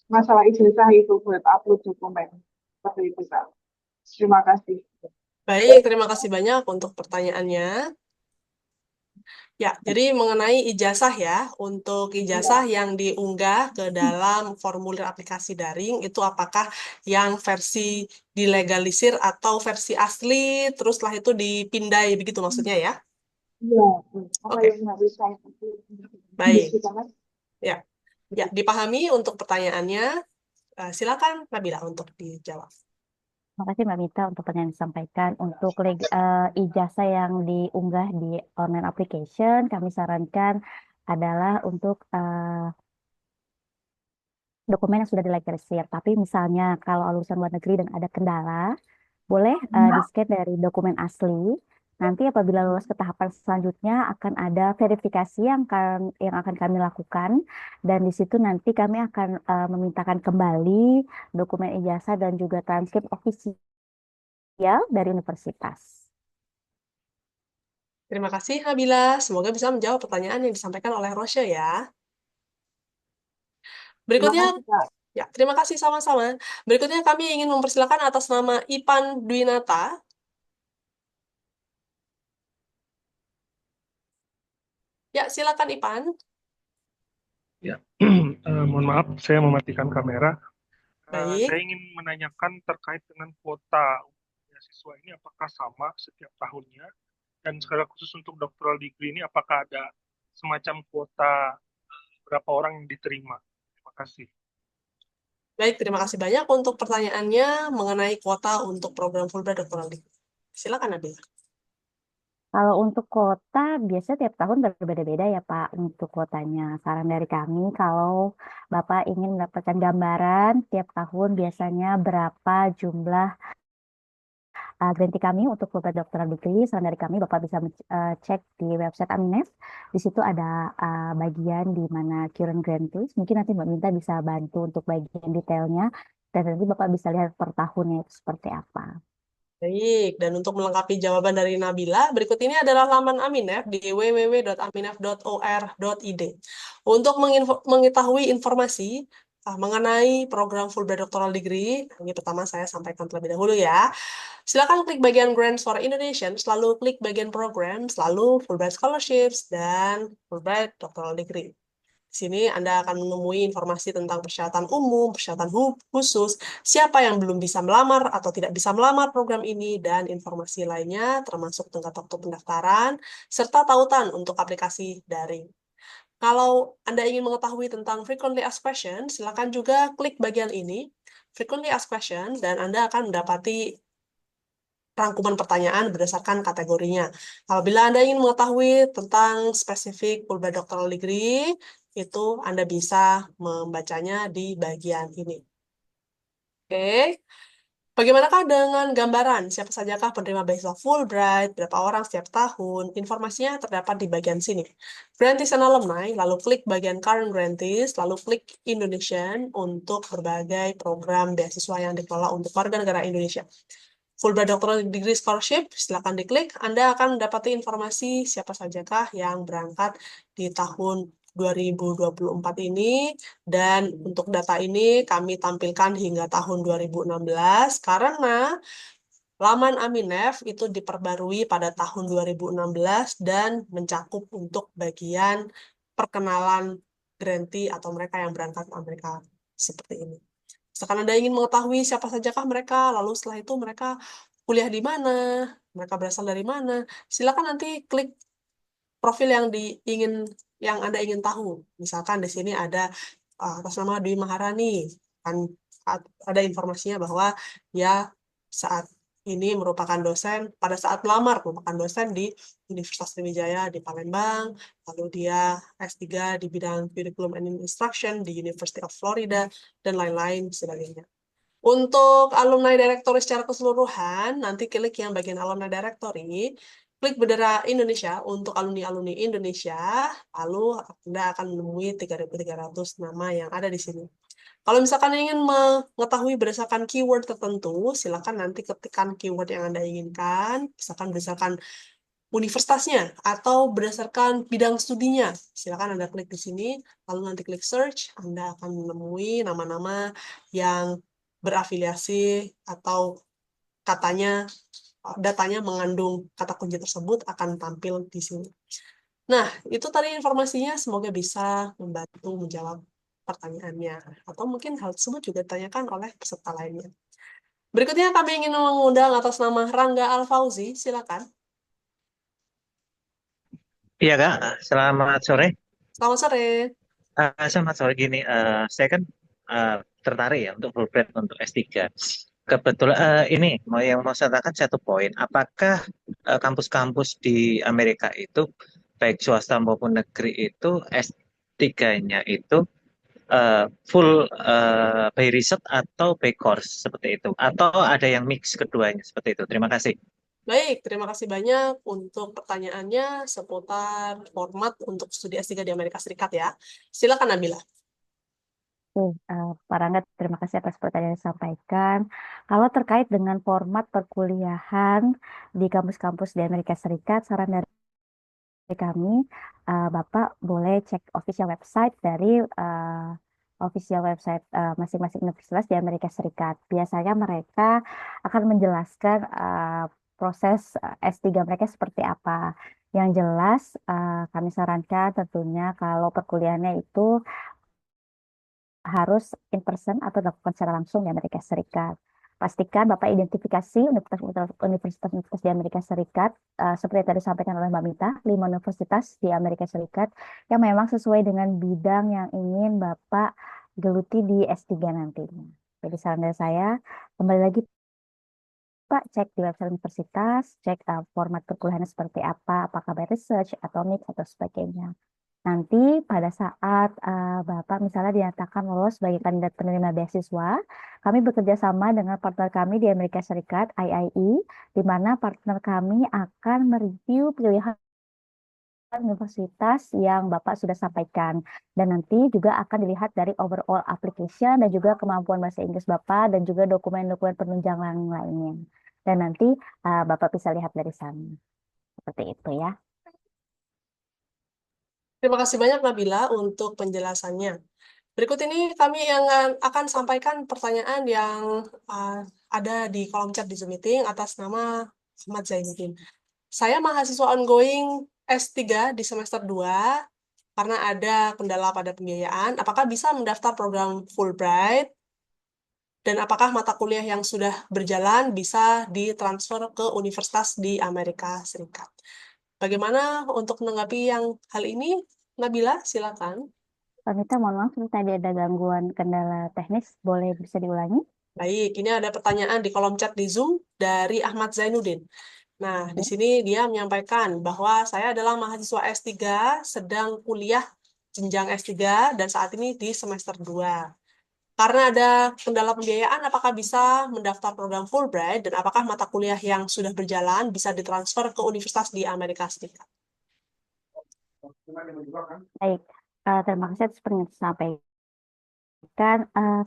masalah ijazah itu buat upload dokumen. Seperti itu Kak. Terima kasih. Baik, terima kasih banyak untuk pertanyaannya. Ya, jadi mengenai ijazah ya, untuk ijazah yang diunggah ke dalam formulir aplikasi daring, itu apakah yang versi dilegalisir atau versi asli, terus setelah itu dipindai, begitu maksudnya ya? Iya, apa Oke. yang harus saya Baik. Ya, ya dipahami untuk pertanyaannya. Silakan Nabila untuk dijawab. Terima kasih Mbak Mita untuk pertanyaan yang disampaikan. Untuk ijazah yang diunggah di online application, kami sarankan adalah untuk dokumen yang sudah dilegalisir. Tapi misalnya kalau lulusan luar negeri dan ada kendala, boleh di-scan dari dokumen asli. Nanti apabila lolos ke tahapan selanjutnya akan ada verifikasi yang akan kami lakukan dan di situ nanti kami akan memintakan kembali dokumen ijazah dan juga transkrip ofisial dari universitas. Terima kasih Nabila, semoga bisa menjawab pertanyaan yang disampaikan oleh Rosya ya. Berikutnya, ya terima kasih sama-sama. Berikutnya kami ingin mempersilakan atas nama Ipan Dwinata. Ya, silakan Ipan. Ya, mohon maaf, saya mematikan kamera. Baik. Saya ingin menanyakan terkait dengan kuota beasiswa ini, apakah sama setiap tahunnya? Dan secara khusus untuk doctoral degree ini, apakah ada semacam kuota berapa orang yang diterima? Terima kasih. Baik, terima kasih banyak untuk pertanyaannya mengenai kuota untuk program Fulbright doctoral degree. Silakan Nabila. Kalau untuk kuota, biasanya tiap tahun berbeda-beda ya Pak untuk kuotanya. Saran dari kami, kalau Bapak ingin mendapatkan gambaran tiap tahun biasanya berapa jumlah grantee kami untuk Fulbright doctoral degree, saran dari kami Bapak bisa cek di website Aminef. Di situ ada bagian di mana current grantees. Mungkin nanti Mbak Minta bisa bantu untuk bagian detailnya. Dan nanti Bapak bisa lihat per tahunnya itu seperti apa. Baik, dan untuk melengkapi jawaban dari Nabila, berikut ini adalah laman Aminef di www.aminef.or.id. Untuk mengetahui informasi mengenai program Fulbright Doctoral Degree, ini pertama saya sampaikan terlebih dahulu ya. Silakan klik bagian Grants for Indonesians, lalu klik bagian Programs, lalu Fulbright Scholarships, dan Fulbright Doctoral Degree. Di sini Anda akan menemui informasi tentang persyaratan umum, persyaratan khusus, siapa yang belum bisa melamar atau tidak bisa melamar program ini, dan informasi lainnya termasuk tenggat waktu pendaftaran, serta tautan untuk aplikasi daring. Kalau Anda ingin mengetahui tentang Frequently Asked Questions, silakan juga klik bagian ini, Frequently Asked Questions, dan Anda akan mendapati rangkuman pertanyaan berdasarkan kategorinya. Apabila Anda ingin mengetahui tentang spesifik Fulbright Doctoral Degree, itu Anda bisa membacanya di bagian ini. Oke. Bagaimanakah dengan gambaran siapa sajakah penerima beasiswa Fulbright, berapa orang setiap tahun? Informasinya terdapat di bagian sini. Grantees and Alumni, lalu klik bagian Current Grantees, lalu klik Indonesian untuk berbagai program beasiswa yang dikelola untuk warga negara Indonesia. Fulbright Doctoral Degree Scholarship, silakan diklik. Anda akan mendapati informasi siapa sajakah yang berangkat di tahun 2024 ini, dan untuk data ini kami tampilkan hingga tahun 2016 karena laman Aminef itu diperbarui pada tahun 2016 dan mencakup untuk bagian perkenalan grantee atau mereka yang berangkat ke Amerika seperti ini. Misalkan Anda ingin mengetahui siapa sajakah mereka, lalu setelah itu mereka kuliah di mana, mereka berasal dari mana, silakan nanti klik profil yang Anda ingin tahu. Misalkan di sini ada atas nama Dwi Maharani, kan ada informasinya bahwa dia saat ini merupakan dosen, pada saat melamar merupakan dosen di Universitas Sriwijaya di Palembang, lalu dia S3 di bidang Curriculum and Instruction di University of Florida, dan lain-lain sebagainya. Untuk alumni directory secara keseluruhan, nanti klik yang bagian alumni directory, klik bendera Indonesia untuk alumni-alumni Indonesia, lalu Anda akan menemui 3.300 nama yang ada di sini. Kalau misalkan ingin mengetahui berdasarkan keyword tertentu, silakan nanti ketikkan keyword yang Anda inginkan, misalkan berdasarkan universitasnya atau berdasarkan bidang studinya. Silakan Anda klik di sini, lalu nanti klik search, Anda akan menemui nama-nama yang berafiliasi atau datanya mengandung kata kunci tersebut akan tampil di sini. Nah, itu tadi informasinya, semoga bisa membantu menjawab pertanyaannya. Atau mungkin hal tersebut juga ditanyakan oleh peserta lainnya. Berikutnya kami ingin mengundang atas nama Rangga Alfauzi, silakan. Iya Kak, selamat sore. Selamat sore. Selamat sore gini, saya kan tertarik ya untuk Fulbright untuk S3. Kebetulan ini mau saya tanyakan satu poin, apakah kampus-kampus di Amerika itu baik swasta maupun negeri itu S3-nya itu full by research atau by course seperti itu, atau ada yang mix keduanya seperti itu. Terima kasih. Baik, terima kasih banyak untuk pertanyaannya seputar format untuk studi S3 di Amerika Serikat ya. Silakan Nabila. Pak Rangga, terima kasih atas pertanyaan yang disampaikan. Kalau terkait dengan format perkuliahan di kampus-kampus di Amerika Serikat, saran dari kami, Bapak boleh cek official website dari masing-masing universitas di Amerika Serikat. Biasanya mereka akan menjelaskan proses S3 mereka seperti apa. Yang jelas, kami sarankan tentunya kalau perkuliahannya itu harus in person atau dilakukan secara langsung di Amerika Serikat. Pastikan Bapak identifikasi universitas di Amerika Serikat, seperti yang tadi disampaikan oleh Mbak Mita, 5 universitas di Amerika Serikat yang memang sesuai dengan bidang yang ingin Bapak geluti di S3 nantinya. Jadi saran dari saya, kembali lagi Pak, cek di website universitas, cek format perkuliahannya seperti apa, apakah by research atau mix atau sebagainya. Nanti pada saat Bapak misalnya dinyatakan lolos sebagai kandidat penerima beasiswa, kami bekerja sama dengan partner kami di Amerika Serikat, IIE, di mana partner kami akan mereview pilihan universitas yang Bapak sudah sampaikan. Dan nanti juga akan dilihat dari overall application dan juga kemampuan bahasa Inggris Bapak dan juga dokumen-dokumen penunjang lainnya. Dan nanti Bapak bisa lihat dari sana. Seperti itu ya. Terima kasih banyak Nabila untuk penjelasannya. Berikut ini kami yang akan sampaikan pertanyaan yang ada di kolom chat di Zoom Meeting atas nama Ahmad Zainuddin. Saya mahasiswa ongoing S3 di semester 2 karena ada kendala pada pembiayaan. Apakah bisa mendaftar program Fulbright? Dan apakah mata kuliah yang sudah berjalan bisa ditransfer ke universitas di Amerika Serikat? Bagaimana untuk menanggapi yang hal ini? Nabila, silakan. Pak Mita, mohon maaf, tadi ada gangguan kendala teknis, boleh bisa diulangi? Baik, ini ada pertanyaan di kolom chat di Zoom dari Ahmad Zainuddin. Nah, di sini dia menyampaikan bahwa saya adalah mahasiswa S3, sedang kuliah jenjang S3, dan saat ini di semester 2. Karena ada kendala pembiayaan, apakah bisa mendaftar program Fulbright, dan apakah mata kuliah yang sudah berjalan bisa ditransfer ke universitas di Amerika Serikat? Baik, terima kasih atas pernyataan disampaikan.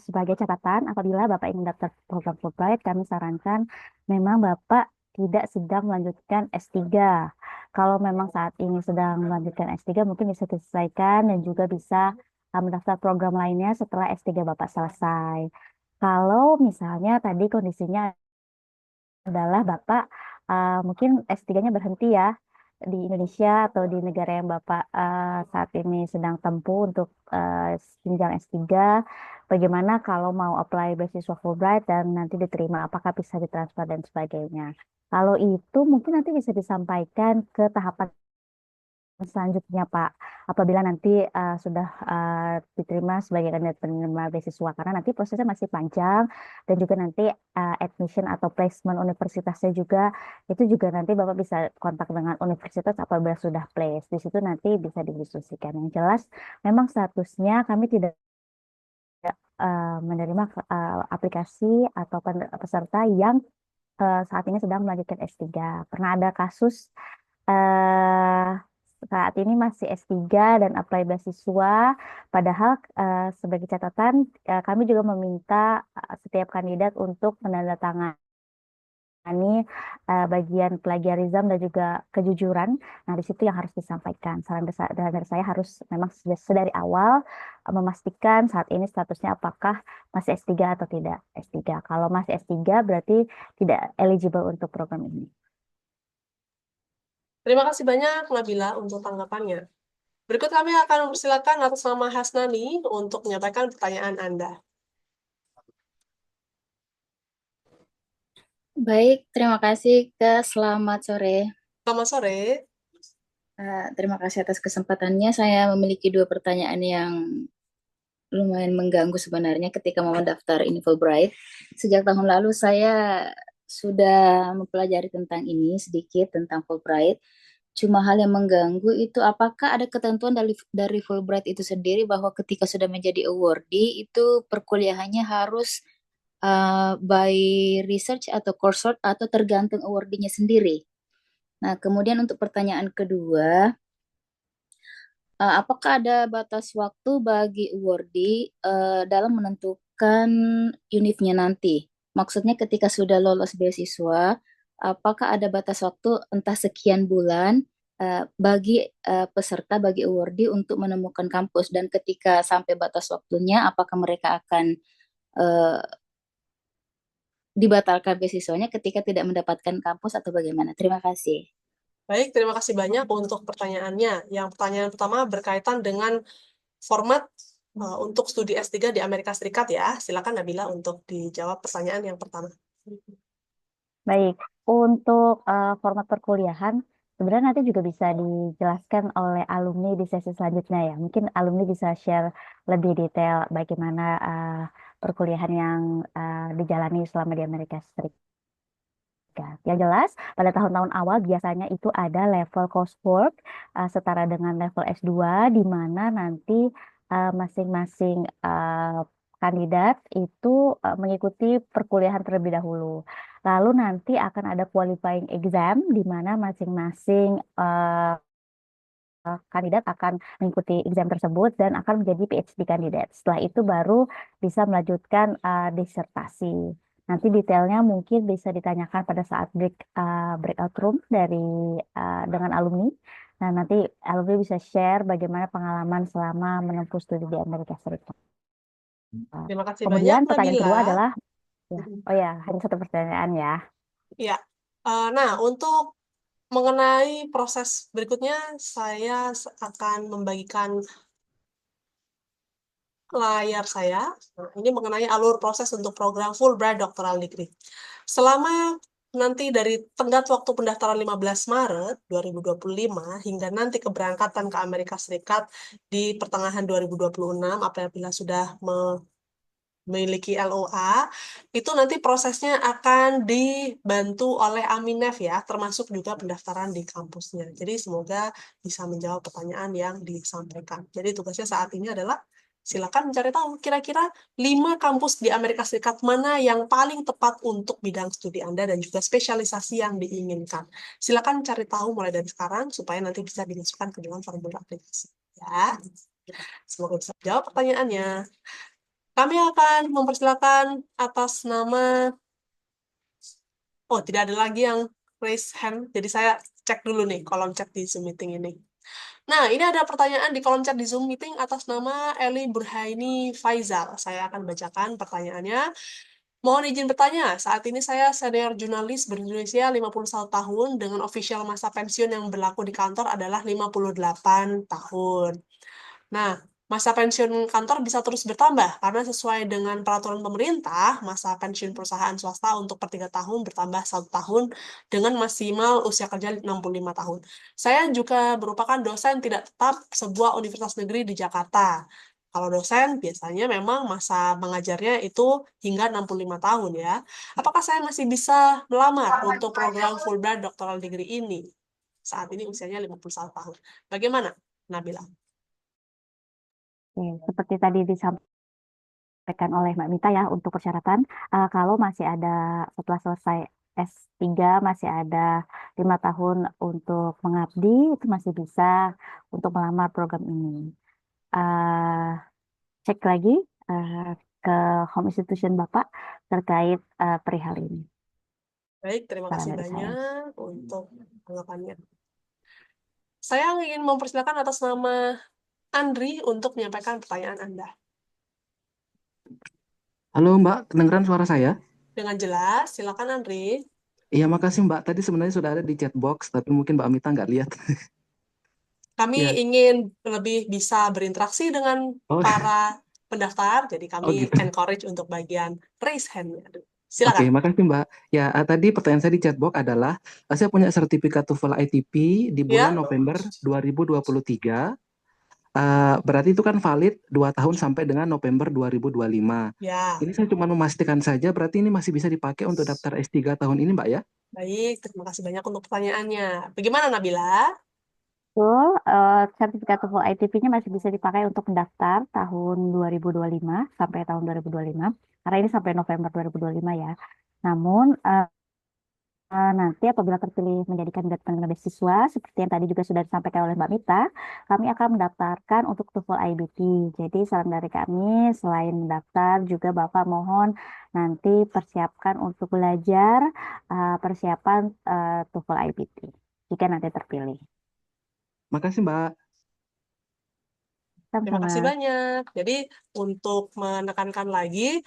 Sebagai catatan, apabila Bapak ingin mendaftar program Fulbright, kami sarankan memang Bapak tidak sedang melanjutkan S3. Kalau memang saat ini sedang melanjutkan S3 mungkin bisa diselesaikan dan juga bisa mendaftar program lainnya setelah S3 Bapak selesai. Kalau misalnya tadi kondisinya adalah Bapak mungkin S3-nya berhenti ya di Indonesia atau di negara yang Bapak saat ini sedang tempuh untuk jenjang S3. Bagaimana kalau mau apply beasiswa Fulbright dan nanti diterima, apakah bisa ditransfer dan sebagainya. Kalau itu mungkin nanti bisa disampaikan ke tahapan selanjutnya Pak, apabila nanti sudah diterima sebagai kandidat penerima beasiswa, karena nanti prosesnya masih panjang dan juga nanti admission atau placement universitasnya juga itu juga nanti Bapak bisa kontak dengan universitas apabila sudah place. Di situ nanti bisa didiskusikan. Yang jelas memang statusnya kami tidak menerima aplikasi atau peserta yang saat ini sedang melanjutkan S3. Pernah ada kasus saat ini masih S3 dan apply beasiswa, padahal sebagai catatan kami juga meminta setiap kandidat untuk menandatangani bagian plagiarism dan juga kejujuran. Nah, di situ yang harus disampaikan. Saran dari saya harus memang sedari awal memastikan saat ini statusnya apakah masih S3 atau tidak S3. Kalau masih S3 berarti tidak eligible untuk program ini. Terima kasih banyak Nabila untuk tanggapannya. Berikut kami akan mempersilakan atas nama Hasnani untuk menyampaikan pertanyaan Anda. Baik, terima kasih Kak. Selamat sore. Selamat sore. Terima kasih atas kesempatannya. Saya memiliki 2 pertanyaan yang lumayan mengganggu sebenarnya ketika mau mendaftar ini Fulbright. Sejak tahun lalu saya sudah mempelajari tentang ini sedikit, tentang Fulbright. Cuma hal yang mengganggu itu apakah ada ketentuan dari Fulbright itu sendiri bahwa ketika sudah menjadi awardee itu perkuliahannya harus by research atau coursework atau tergantung awardee-nya sendiri. Nah, kemudian untuk pertanyaan kedua, apakah ada batas waktu bagi awardee dalam menentukan unitnya nanti? Maksudnya ketika sudah lolos beasiswa, apakah ada batas waktu entah sekian bulan bagi peserta, bagi awardee untuk menemukan kampus, dan ketika sampai batas waktunya, apakah mereka akan dibatalkan beasiswanya ketika tidak mendapatkan kampus atau bagaimana? Terima kasih. Baik, terima kasih banyak untuk pertanyaannya. Yang pertanyaan pertama berkaitan dengan format untuk studi S3 di Amerika Serikat ya. Silakan Nabila untuk dijawab pertanyaan yang pertama. Baik, untuk format perkuliahan sebenarnya nanti juga bisa dijelaskan oleh alumni di sesi selanjutnya ya. Mungkin alumni bisa share lebih detail bagaimana perkuliahan yang dijalani selama di Amerika Serikat. Yang jelas, pada tahun-tahun awal biasanya itu ada level coursework setara dengan level S2, di mana nanti masing-masing kandidat itu mengikuti perkuliahan terlebih dahulu. Lalu nanti akan ada qualifying exam, di mana masing-masing kandidat akan mengikuti exam tersebut dan akan menjadi PhD kandidat. Setelah itu baru bisa melanjutkan disertasi. Nanti detailnya mungkin bisa ditanyakan pada saat breakout room dengan alumni. Nah, nanti alumni bisa share bagaimana pengalaman selama menempuh studi di Amerika Serikat. Terima kasih Kemudian banyak, pertanyaan kedua Nabila. adalah, hanya satu pertanyaan ya. Ya, nah untuk mengenai proses berikutnya, saya akan membagikan layar saya. Nah, ini mengenai alur proses untuk program Fulbright Doctoral Degree. Selama nanti dari tenggat waktu pendaftaran 15 Maret 2025 hingga nanti keberangkatan ke Amerika Serikat di pertengahan 2026, apabila sudah memiliki LOA, itu nanti prosesnya akan dibantu oleh Aminef ya, termasuk juga pendaftaran di kampusnya. Jadi semoga bisa menjawab pertanyaan yang disampaikan. Jadi tugasnya saat ini adalah silakan mencari tahu kira-kira 5 kampus di Amerika Serikat mana yang paling tepat untuk bidang studi Anda dan juga spesialisasi yang diinginkan. Silakan cari tahu mulai dari sekarang supaya nanti bisa dimasukkan ke dalam formulir aplikasi. Ya, semoga bisa jawab pertanyaannya. Kami akan mempersilakan atas nama, tidak ada lagi yang raise hand. Jadi saya cek dulu nih kolom chat di Zoom meeting ini. Nah, ini ada pertanyaan di kolom chat di Zoom meeting atas nama Eli Burhaini Faizal. Saya akan bacakan pertanyaannya. Mohon izin bertanya, saat ini saya senior jurnalis berusia 51 tahun dengan official masa pensiun yang berlaku di kantor adalah 58 tahun. Nah, masa pensiun kantor bisa terus bertambah karena sesuai dengan peraturan pemerintah, masa pensiun perusahaan swasta untuk per 3 tahun bertambah 1 tahun dengan maksimal usia kerja 65 tahun. Saya juga merupakan dosen tidak tetap sebuah universitas negeri di Jakarta. Kalau dosen biasanya memang masa mengajarnya itu hingga 65 tahun ya. Apakah saya masih bisa melamar untuk program Fulbright Doctoral Degree ini? Saat ini usianya 51 tahun. Bagaimana, Nabila? Oke, seperti tadi disampaikan oleh Mbak Mita ya, untuk persyaratan, kalau masih ada setelah selesai S3 masih ada 5 tahun untuk mengabdi, itu masih bisa untuk melamar program ini. Cek lagi ke home institution Bapak terkait perihal ini. Baik, terima kasih Saran dari saya. banyak untuk tanggapannya. Saya ingin mempersilakan atas nama Andri untuk menyampaikan pertanyaan Anda. Halo Mbak, kedengeran suara saya? Dengan jelas, silakan Andri. Iya, makasih Mbak. Tadi sebenarnya sudah ada di chat box, tapi mungkin Mbak Mita nggak lihat. Kami Ya. ingin lebih bisa berinteraksi dengan Oh, para pendaftar, jadi oh kami gitu. encourage untuk bagian raise hand-nya. Oke, Silakan. makasih Mbak. Ya, tadi pertanyaan saya di chatbox adalah, saya punya sertifikat TOEFL ITP di bulan Ya. November 2023. Berarti itu kan valid 2 tahun sampai dengan November 2025. Ya. Ini saya cuma memastikan saja, berarti ini masih bisa dipakai untuk daftar S3 tahun ini Mbak ya? Baik, terima kasih banyak untuk pertanyaannya. Bagaimana Nabila? Betul, sertifikat TOEFL ITP-nya masih bisa dipakai untuk mendaftar tahun 2025 sampai tahun 2025, karena ini sampai November 2025 ya. Namun, nanti apabila terpilih menjadi kandidat penerima beasiswa, seperti yang tadi juga sudah disampaikan oleh Mbak Mita, kami akan mendaftarkan untuk TOEFL IBT. Jadi saran dari kami, selain mendaftar, juga Bapak mohon nanti persiapkan untuk belajar persiapan TOEFL IBT, jika nanti terpilih. Makasih Mbak. Terima kasih banyak. Jadi untuk menekankan lagi,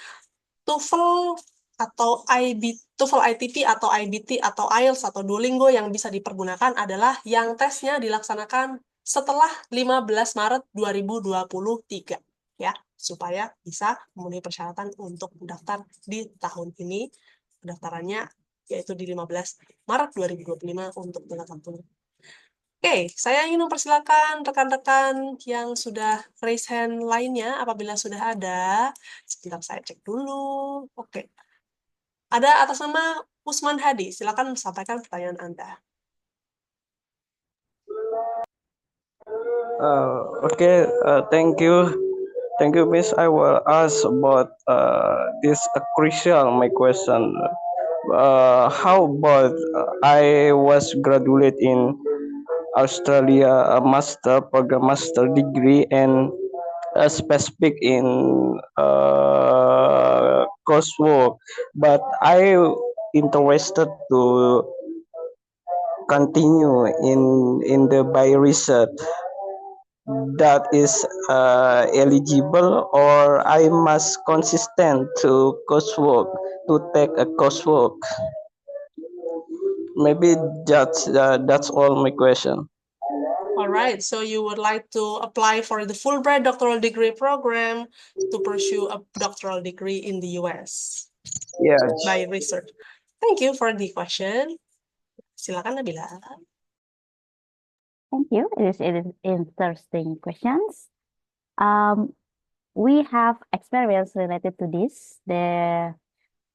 TOEFL atau TOEFL ITP atau IBT atau IELTS atau Duolingo yang bisa dipergunakan adalah yang tesnya dilaksanakan setelah 15 Maret 2023 ya, supaya bisa memenuhi persyaratan untuk mendaftar di tahun ini. Pendaftarannya yaitu di 15 Maret 2025 untuk tingkat satu. Oke, saya ingin mempersilakan rekan-rekan yang sudah raise hand lainnya apabila sudah ada. Sebentar saya cek dulu. Oke. Ada atas nama Usman Hadi. Silakan sampaikan pertanyaan Anda. Thank you. Thank you, Miss. I will ask about this crucial my question. How about I was graduate in Australia master program master degree and specific in coursework, but I interested to continue in the bio research. That is eligible, or I must consistent to coursework to take a coursework. Maybe that's all my question. All right, so you would like to apply for the Fulbright doctoral degree program to pursue a doctoral degree in the US. Yes. By research. Thank you for the question. Silakan Nabila. Thank you. It is interesting questions. We have experience related to this.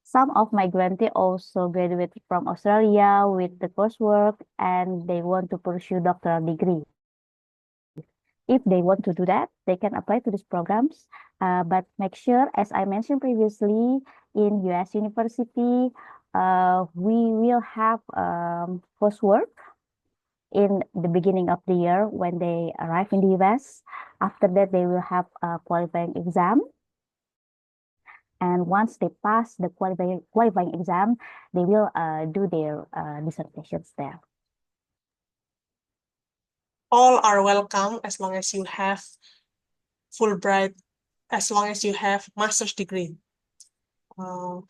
Some of my grantee also graduated from Australia with the coursework and they want to pursue doctoral degree. If they want to do that, they can apply to these programs. But make sure, as I mentioned previously, in US University, we will have coursework in the beginning of the year when they arrive in the US. After that, they will have a qualifying exam. And once they pass the qualifying exam, they will do their dissertations there. All are welcome as long as you have Fulbright, as long as you have master's degree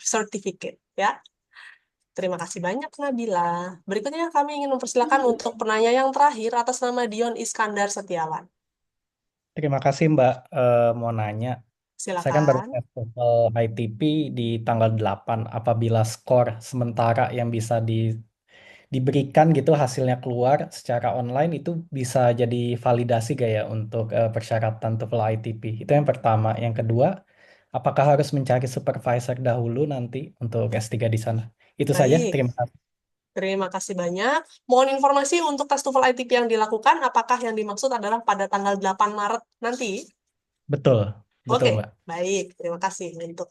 certificate, ya. Terima kasih banyak, Nabila. Berikutnya kami ingin mempersilakan untuk penanya yang terakhir atas nama Dion Iskandar Setiawan. Terima kasih Mbak. Mau nanya, saya kan baru Silakan. tes TOEFL ITP di tanggal 8. Apabila skor sementara yang bisa diberikan gitu hasilnya keluar secara online itu bisa jadi validasi gak ya untuk persyaratan TOEFL ITP? Itu yang pertama. Yang kedua, apakah harus mencari supervisor dahulu nanti untuk S3 di sana? Itu saja, Baik. terima kasih. Terima kasih banyak. Mohon informasi untuk tes TOEFL ITP yang dilakukan, apakah yang dimaksud adalah pada tanggal 8 Maret nanti? Betul, betul Oke, Mbak. baik. Terima kasih untuk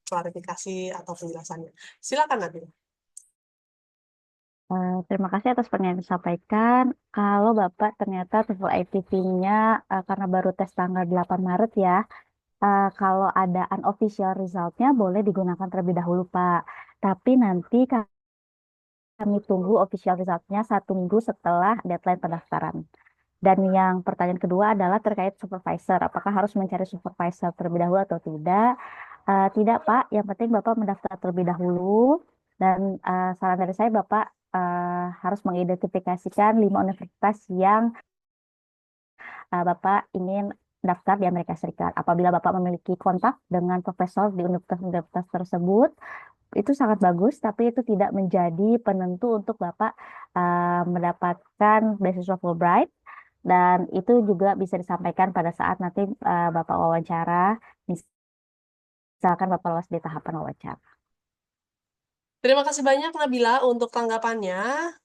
klarifikasi atau penjelasannya. Silakan, Nabila. Terima kasih atas pertanyaan yang disampaikan. Kalau Bapak ternyata TOEFL ITP-nya karena baru tes tanggal 8 Maret ya, kalau ada unofficial result-nya boleh digunakan terlebih dahulu, Pak. Tapi nanti kami tunggu official result-nya 1 minggu setelah deadline pendaftaran. Dan yang pertanyaan kedua adalah terkait supervisor. Apakah harus mencari supervisor terlebih dahulu atau tidak? Tidak, Pak. Yang penting Bapak mendaftar terlebih dahulu. Dan saran dari saya, Bapak harus mengidentifikasikan 5 universitas yang Bapak ingin daftar di Amerika Serikat. Apabila Bapak memiliki kontak dengan profesor di universitas-universitas tersebut, itu sangat bagus, tapi itu tidak menjadi penentu untuk Bapak mendapatkan beasiswa Fulbright. Dan itu juga bisa disampaikan pada saat nanti Bapak wawancara, misalkan Bapak lolos di tahapan wawancara. Terima kasih banyak, Nabila, untuk tanggapannya.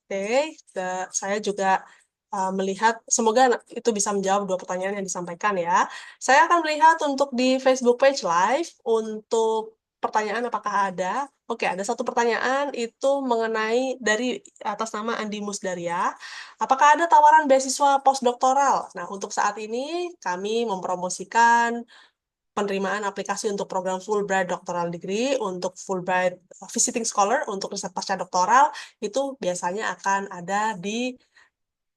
Oke, saya juga melihat, semoga itu bisa menjawab 2 pertanyaan yang disampaikan ya. Saya akan melihat untuk di Facebook page live, untuk pertanyaan apakah ada. Oke, ada 1 pertanyaan, itu mengenai dari atas nama Andi Musdaria. Apakah ada tawaran beasiswa postdoktoral? Nah, untuk saat ini kami mempromosikan penerimaan aplikasi untuk program Fulbright Doctoral Degree, untuk Fulbright Visiting Scholar, untuk riset pasca doktoral, itu biasanya akan ada di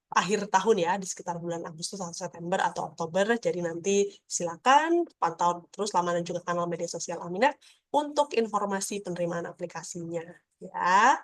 akhir tahun ya, di sekitar bulan Agustus atau September atau Oktober. Jadi nanti silakan pantau terus laman dan juga kanal media sosial Aminef untuk informasi penerimaan aplikasinya. Ya.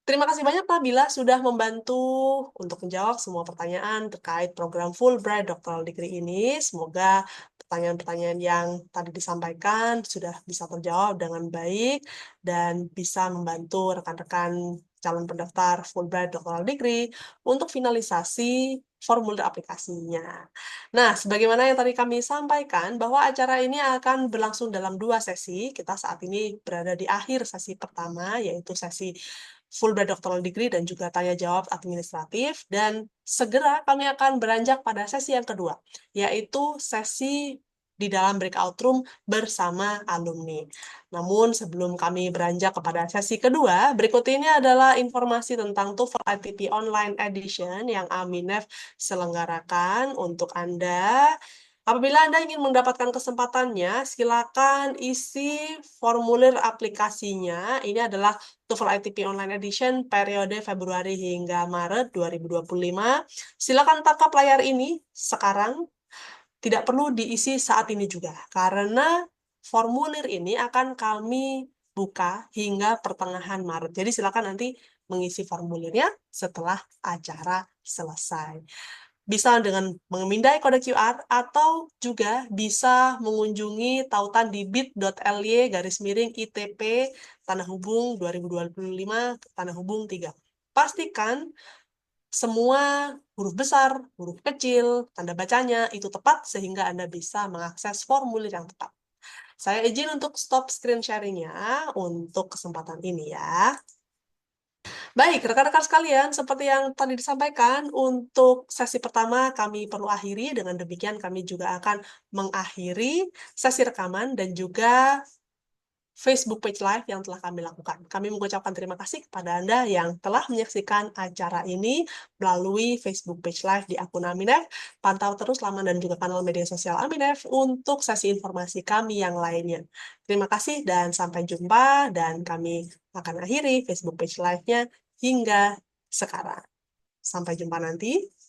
Terima kasih banyak Nabila sudah membantu untuk menjawab semua pertanyaan terkait program Fulbright Doctoral Degree ini. Semoga pertanyaan-pertanyaan yang tadi disampaikan sudah bisa terjawab dengan baik dan bisa membantu rekan-rekan calon pendaftar Fulbright Doctoral Degree untuk finalisasi formulir aplikasinya. Nah, sebagaimana yang tadi kami sampaikan, bahwa acara ini akan berlangsung dalam 2 sesi. Kita saat ini berada di akhir sesi pertama, yaitu sesi Fulbright Doctoral Degree dan juga tanya jawab administratif, dan segera kami akan beranjak pada sesi yang kedua, yaitu sesi di dalam breakout room bersama alumni. Namun sebelum kami beranjak kepada sesi kedua, berikut ini adalah informasi tentang TOEFL ITP Online Edition yang Aminef selenggarakan untuk Anda. Apabila Anda ingin mendapatkan kesempatannya, silakan isi formulir aplikasinya. Ini adalah TOEFL ITP Online Edition periode Februari hingga Maret 2025. Silakan tangkap layar ini sekarang. Tidak perlu diisi saat ini juga, karena formulir ini akan kami buka hingga pertengahan Maret. Jadi silakan nanti mengisi formulirnya setelah acara selesai. Bisa dengan memindai kode QR atau juga bisa mengunjungi tautan di bit.ly/ITP Tanah Hubung 2025 Tanah Hubung 3. Pastikan semua huruf besar, huruf kecil, tanda bacanya itu tepat sehingga Anda bisa mengakses formulir yang tepat. Saya izin untuk stop screen sharing-nya untuk kesempatan ini ya. Baik, rekan-rekan sekalian, seperti yang tadi disampaikan, untuk sesi pertama kami perlu akhiri. Dengan demikian kami juga akan mengakhiri sesi rekaman dan juga Facebook page live yang telah kami lakukan. Kami mengucapkan terima kasih kepada Anda yang telah menyaksikan acara ini melalui Facebook page live di akun Aminef. Pantau terus laman dan juga kanal media sosial Aminef untuk sesi informasi kami yang lainnya. Terima kasih dan sampai jumpa, dan kami akan akhiri Facebook page live-nya hingga sekarang. Sampai jumpa nanti.